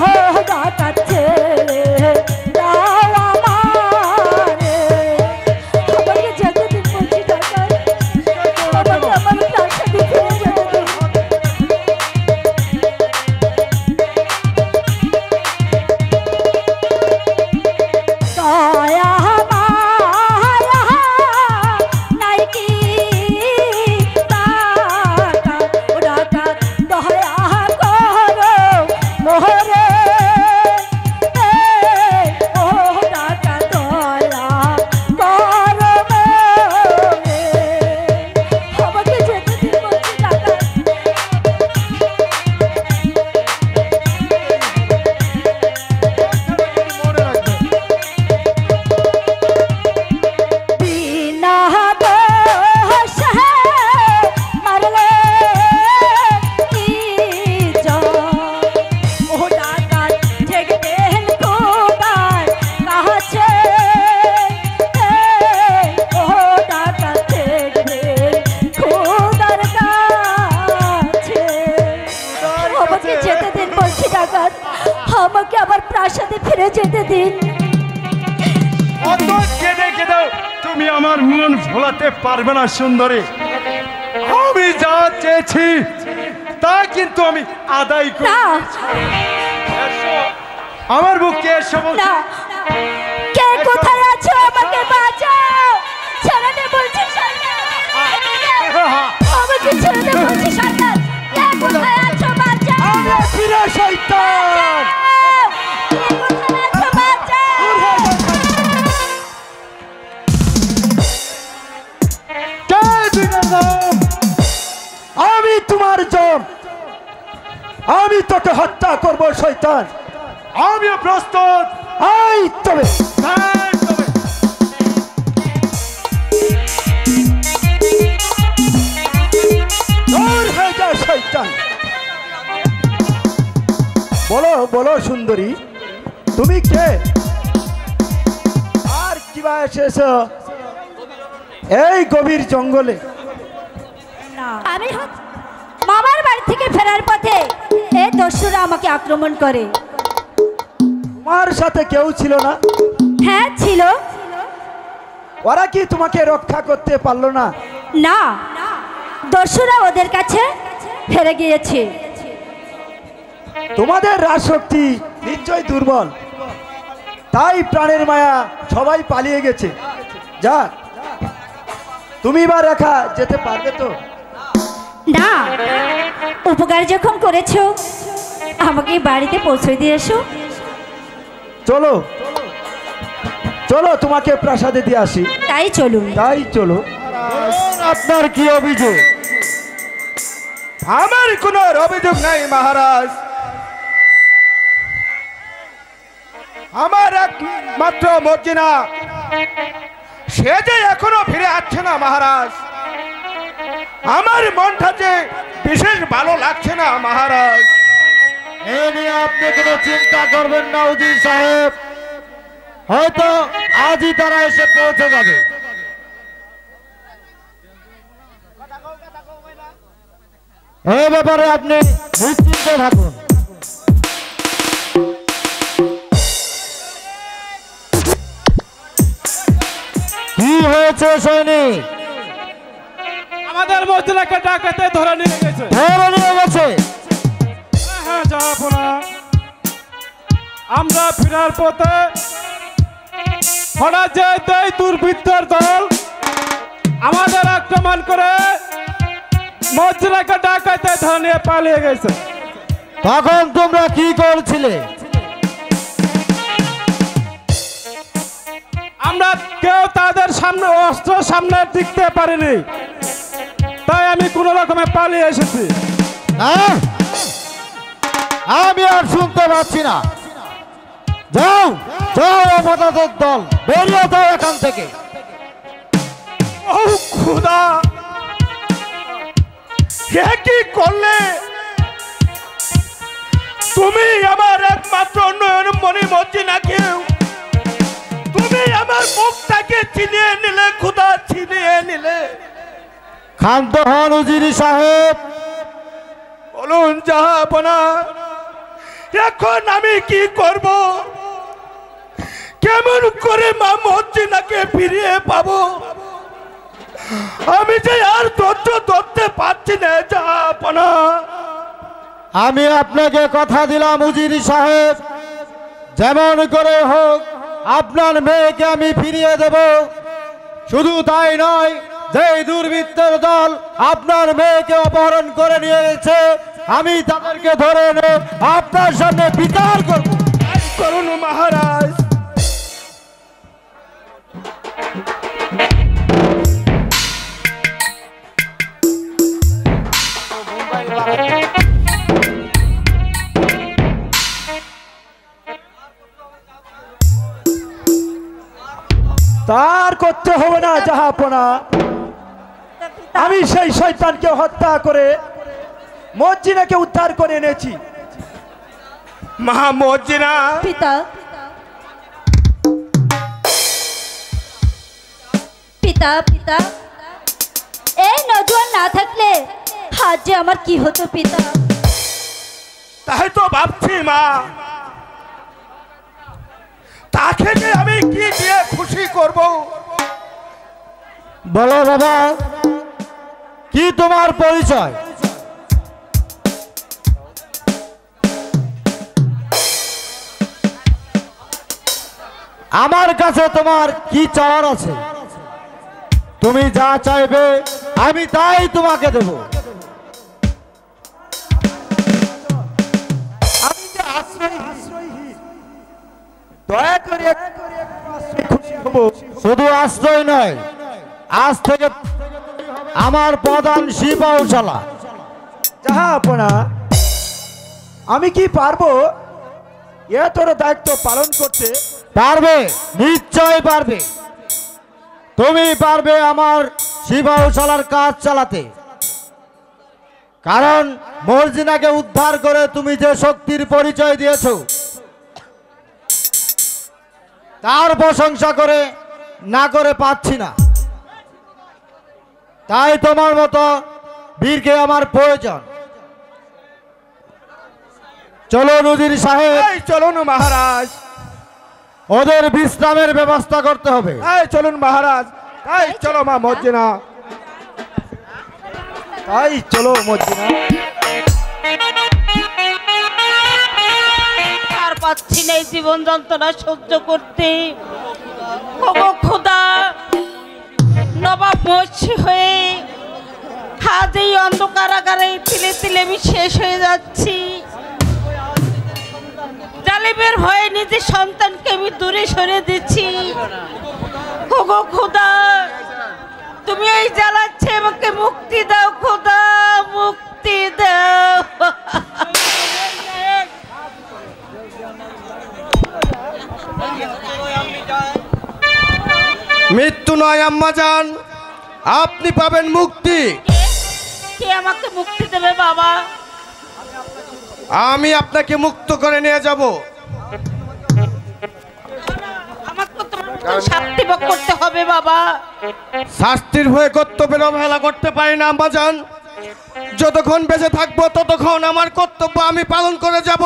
ডাকাত ছেড়ে দাও আমারে। আমাকে যেতে দিন বলছি ডাকাত, আমাকে আমার প্রাসাদে ফিরে যেতে দিন। দয়া মায়া নাইকি ডাকাত, ও ডাকাত দয়া করো মোহরে, ও ডাকাত দয়া করো মোরে। আমাকে যেতে দিন বলছি ডাকাত। মনে রাখবে। বিনা দোষে মারলে কি যায়, ও ডাকাত ঠেকে দেন খোদার কাছে, ও ডাকাত ঠেকে দেন খোদার কাছে। আমাকে যেতে দিন বলছি ডাকাত, আমাকে আবার প্রাসাদে ফিরে যেতে দিন। অত কেঁদে কেঁদেও তুমি আমার মন ভোলাতে পারবে না সুন্দরী। আমি যা চেয়েছি তা কিন্তু আমি আদায় করি। না এসো, আমার বুকে এসে বলছি। না, কে কোথায় আছো আমাকে বাঁচাও, ছেড়ে দে বলছি সরকার, আমাকে ছেড়ে দে বলছি সরকার, কে কোথায় আছো বাঁচাও, আমরা ফিরে শয়তান। কে কোথায় আছো বাঁচাও। কে দিবে নাম? আমি তোমার জম, আমি তোকে হত্যা করব শয়তান। আমিও প্রস্তুত। আই তবে তবে দূর হয়ে যা শয়তান। বলো বলো সুন্দরী, তুমি কে আর কিবা এসেছ এই গভীর জঙ্গলে? আমি মামার বাড়ি থেকে ফেরার পথে এই দস্যুরা আমাকে আক্রমণ করে। তোমার সাথে কেউ ছিল না? হ্যাঁ ছিল। ওরা কি তোমাকে রক্ষা করতে পারলো না? না, দস্যুরা ওদের কাছে হেরে গিয়েছে। তোমাদের রাজশক্তি নিশ্চয় দুর্বল, তাই প্রাণের মায়া সবাই পালিয়ে গেছে। যা, তুমি বা রেখা যেতে পারবে তো? না, উপকার যখন করেছো আমাকে বাড়িতে পৌঁছে দিয়ে এসো। চলো চলো, তোমাকে প্রাসাদে দিয়ে আসি। তাই চলুন। তাই চলো। আপনার কি অভিযোগ? আমার কোনো অভিযোগ নাই মহারাজ। আমার একমাত্র মর্জিনা, সে যে এখনো ফিরে আসছে না মহারাজ। আমার মনটা যে বিশেষ ভালো লাগছে না মহারাজ। এ নিয়ে আপনি কোনো চিন্তা করবেন না উজির সাহেব, হয়তো আজই তারা এসে পৌঁছে যাবে। এই ব্যাপারে আপনি নিশ্চিন্ত থাকুন। কি হয়েছে সৈনিক? আমাদের মজলাকে ডাকাতে ধরে নিয়ে গেছে। ধরে নিয়ে গেছে? হ্যাঁ জাহাপনা, আমরা ফেরার পথে হঠাৎ যে দুই দুর্বৃত্তর দল আমাদের আক্রমণ করে মজলাকে ডাকাতে ধরে নিয়ে পালিয়ে গেছে। তখন তোমরা কি করছিলে? আমরা কেউ তাদের সামনে অস্ত্র সামনে টিকতে পারিনি, তাই আমি কোন রকমে পালিয়ে এসেছি। হ্যাঁ, আমি আর শুনতে পাচ্ছি না। যাও যাও আমাদের দল, বেরিয়ে যাও এখান থেকে। ও খোদা, হে কি করলে তুমি? আমার একমাত্র নয়ন মনি মর্জিনাকে তুমি আমার মুখটাকে ছিনিয়ে নিলে খোদা, ছিনিয়ে নিলে। ক্ষান্ত হন উজির সাহেব। বলুন জাহাপনা, এখন আমি কি করব? কেমন করে মা মর্জিনাকে ফিরিয়ে পাবো? আমি যে আর ধৈর্য ধরতে পারছি না জাহাপনা। আমি আপনাকে কথা দিলাম উজির সাহেব, যেমন করে হোক আপনার মেয়েকে আমি ফিরিয়ে দেব। শুধু তাই নয়, যে দুর্বৃত্তের দল আপনার মেয়েকে অপহরণ করে নিয়ে গেছে, আমি তাদেরকে ধরে এনে আপনার সামনে বিচার করব। করুন মহারাজ। তার করতে হবে না জাহাপনা, আমি সেই শয়তানকে হত্যা করে মর্জিনাকে উদ্ধার করে এনেছি। মা মর্জিনা, পিতা, পিতা, পিতা, এই নজওয়ান না থাকলে আজ যে আমার কি হতো পিতা। তাই তো ভাবছি মা, তাকে যে আমি কি দিয়ে খুশি করব? বলো বাবা, কি তোমার পরিচয়? আমার কাছে তোমার কি চাওয়ার আছে? তুমি যা চাইবে আমি তাই তোমাকে দেব। আমি যে আশ্রয়হীন, দয়া করে খুশি হব। শুধু আশ্রয় নয়, আজ থেকে আমার প্রধান শিপাউশালা। জাহাপনা, আমি কি পারবো এ তোর দায়িত্ব পালন করতে? পারবে, নিশ্চয় পারবে। তুমি পারবে আমার শিপাউশালার কাজ চালাতে, কারণ মর্জিনাকে উদ্ধার করে তুমি যে শক্তির পরিচয় দিয়েছ, তার প্রশংসা করে না করে পাচ্ছি না। তাই তোমার মতো বীরকে আমার প্রয়োজন। চলো উজির সাহেব, এই চলুন মহারাজ, ওদের বিশ্রামের ব্যবস্থা করতে হবে। এই চলুন মহারাজ, এই চলো মা মর্জিনা, তাই চলো মর্জিনা। আর পাচ্ছি না এই জীবন যন্ত্রণা সহ্য করতে। ওগো খোদা, নবাব মৎস্য হয়ে আজ এই অন্ধকারাগারে তিলে তিলে আমি শেষ হয়ে যাচ্ছি। জালিমের ভয়ে নিজের সন্তানকে আমি দূরে সরে দিচ্ছি। ওগো খোদা, তুমি এই জ্বালাচ্ছে, আমাকে মুক্তি দাও খোদা, মুক্তি দাও। মৃত্যু নয় আম্মাজান, আপনি পাবেন মুক্তি। কে আমাকে মুক্তি দেবে বাবা? আমি আপনাকে মুক্ত করে নিয়ে যাব। আমাকে তোমার শাস্তি ভোগ করতে হবে বাবা। শাস্তির ভয়ে কর্তব্যের অবহেলা করতে পারি না আম্মাজান। যতক্ষণ বেঁচে থাকবো ততক্ষণ আমার কর্তব্য আমি পালন করে যাব।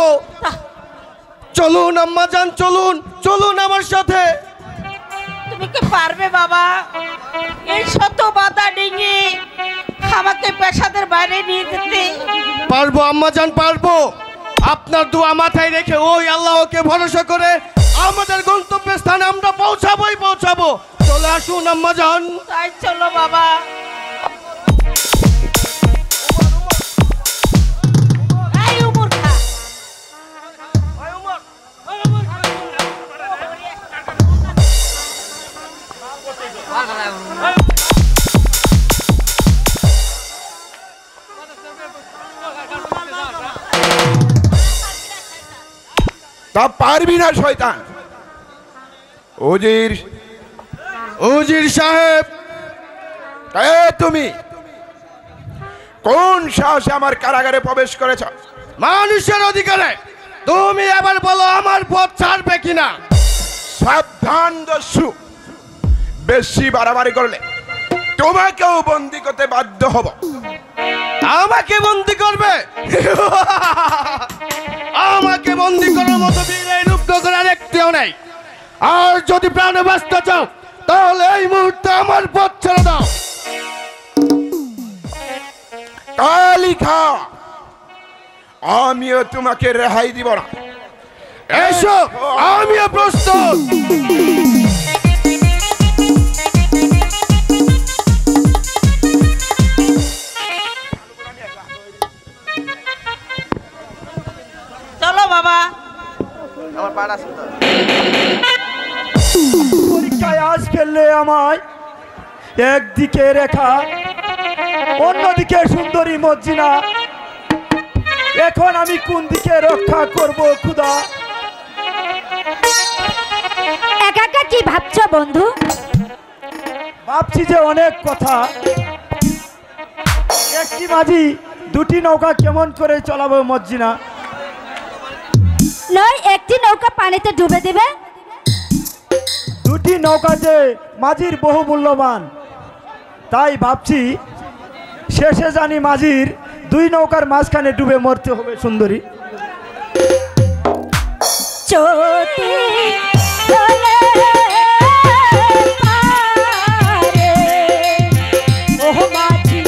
চলুন আম্মাজান, চলুন চলুন আমার সাথে। তুমি কি পারবে বাবা এই শত বাধা ডিঙে আমাকে পেশাদের বাইরে নিয়ে যেতে? পারবো আম্মাজান, পারবো। আপনার দোয়া মাথায় রেখে ওই আল্লাহকে ভরসা করে আমাদের গন্তব্য স্থানে আমরা পৌঁছাবোই পৌঁছাবো। চলে আসুন আম্মাজান। তাই চলো বাবা। এই উমর খা। তা পারবি না শয়তান। উজির উজির সাহেব, তুমি কোন সাহসে আমার কারাগারে প্রবেশ করেছ? মানুষের অধিকারে তুমি এবার বলো আমার পথ ছাড়বে কিনা? সাবধান দস্যু, বেশি বাড়াবাড়ি করলে তোমাকেও বন্দি করতে বাধ্য হব। আমাকে বন্দি করবে? আমাকে বন্দি করার মতো বীর এই রূপনগর আর একটিও নেই। আর যদি প্রাণে বাঁচতে চাও তাহলে এই মুহূর্তে আমার পথ ছেড়ে দাও। কালিকা, আমিও তোমাকে রেহাই দিব না। এসো, আমিও প্রস্তুত। চলো বাবা। পরীক্ষায় আজ ফেললে আমায় একদিকে রেখা অন্যদিকে সুন্দরী মর্জিনা, এখন আমি কোন দিকে রক্ষা করব খুদা? একা একা কি ভাবছো বন্ধু? ভাবছি যে অনেক কথা। একটি মাঝি দুটি নৌকা কেমন করে চালাবো মর্জিনা? নয় একটি নৌকা পানিতে ডুবে দিবে। দুটি নৌকা যে মাঝির বহু মূল্যবান, তাই ভাবছি শেষে জানি মাঝির দুই নৌকার মাঝখানে ডুবে মরতে হবে সুন্দরী। চোতি চলে পারে ওহ মাঝি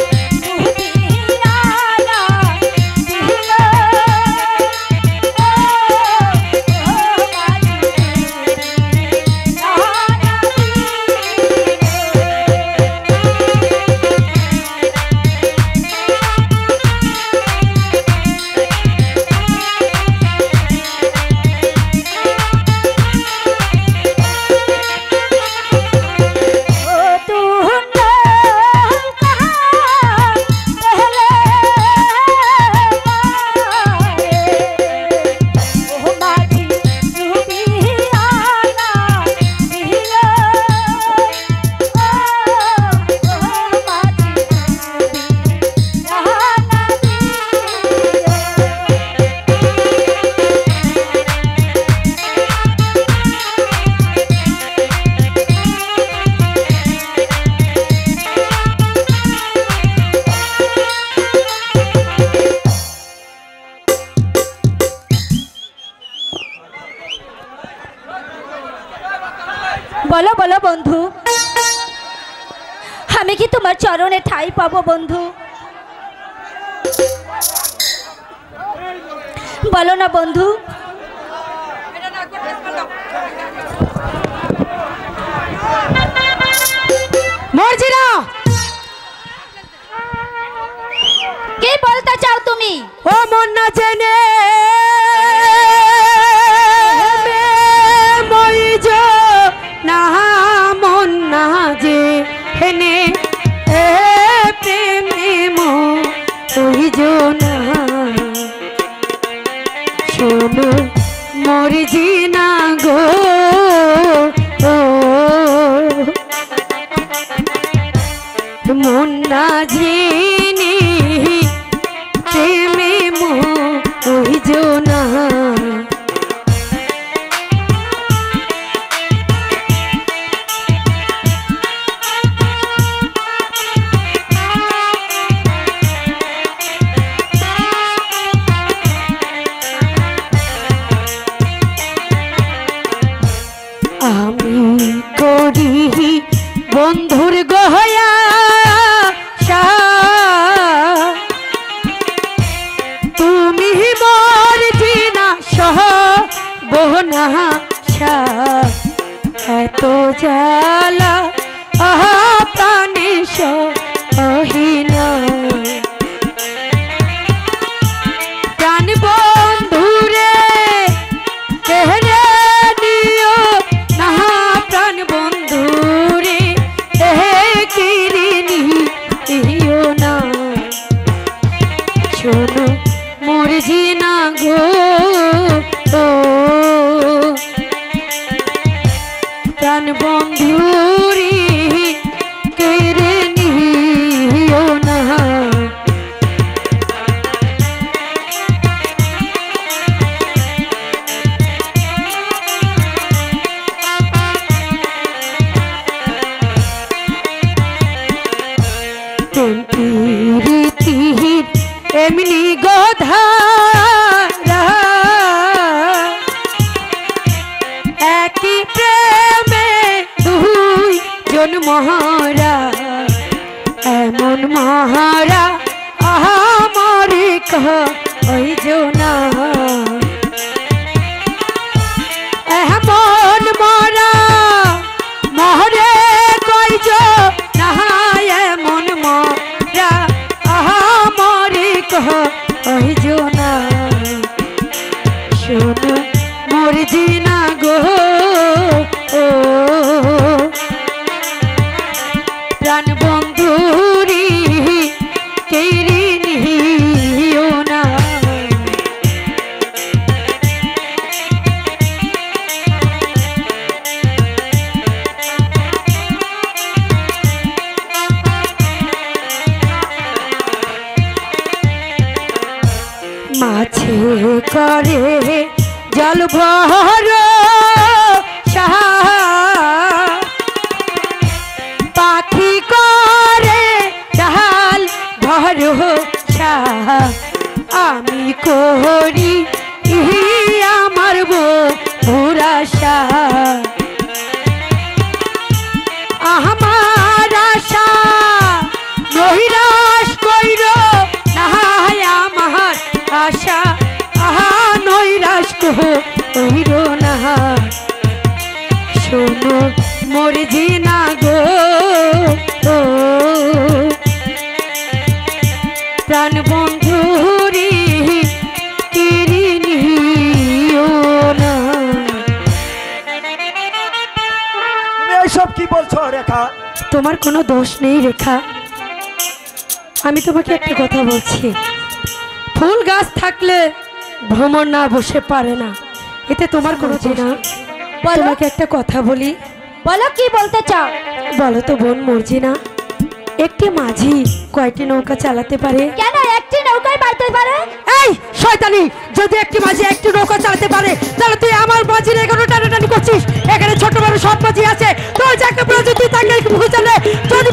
উদিয়ানা দিল ও মাঝি বলো বলো বন্ধু, আমি কি তোমার চরণে ঠাঁই পাবো বন্ধু? বলো না বন্ধু। মর্জিনা, কি বলতে চাও তুমি? ও মন না জেনে না মন না যে হেনে এ প্রেমে মরিজো না শোনো মর্জিনা গো মন না জেনে বন্ধুর গহয়া তুমি মোর জিনা সহ বহনা এত জ্বালা আহা প্রাণে সহিনা প্রাণ বন্ধুরে কেহরে নিও না প্রাণ বন্ধুরে কিরিনি ইও না শোনো মোর জিনা গো প্রাণ বন্ধুরে কেড়ে নিও না রীতির এমনি গোধারা একই প্রেমে দুই জন মহারা এমন মহারা আমার কই জোনা এমন মরা মহরে কই জোনা এমন মরা আমার কই জোনা শোনো মোর জিনা গো প্রাণ বন্ধুরি কেড়ে নিও না মাছে করে জল ভর পাখি করে ডাল ভর আমি করি আমার ভোরাশা আমার আশা নৈরাশ কইর না আমার আশা আহা নৈরাশ কইর না শোনো মোর জিনা গো প্রাণ বন্ধুরি কেড়ে নিও না তুমি এইসব কি বলছো রেখা? তোমার কোনো দোষ নেই রেখা। আমি তোমাকে একটা কথা বলছি, ফুল গাছ থাকলে ভ্রমণ না বসে পারে না, এতে তোমার কোনো দোষ না। তোমাকে একটা কথা বলি। বলো, কি বলতে চাও? বলো তো বোন মর্জিনা, একটি মাঝি কয়টি নৌকা চালাতে পারে? কেন একটি নৌকায় বাড়তে পারে? এই শয়তানি, যদি একটি মাঝি একটি নৌকা চালাতে পারে তাহলে তুই আমার মাঝির এখানে টানাটানি করছিস। এখানে ছোট বড় সব মাঝি আছে, তোর যাকে বলেছে তুই তাকে বুঝালে যদি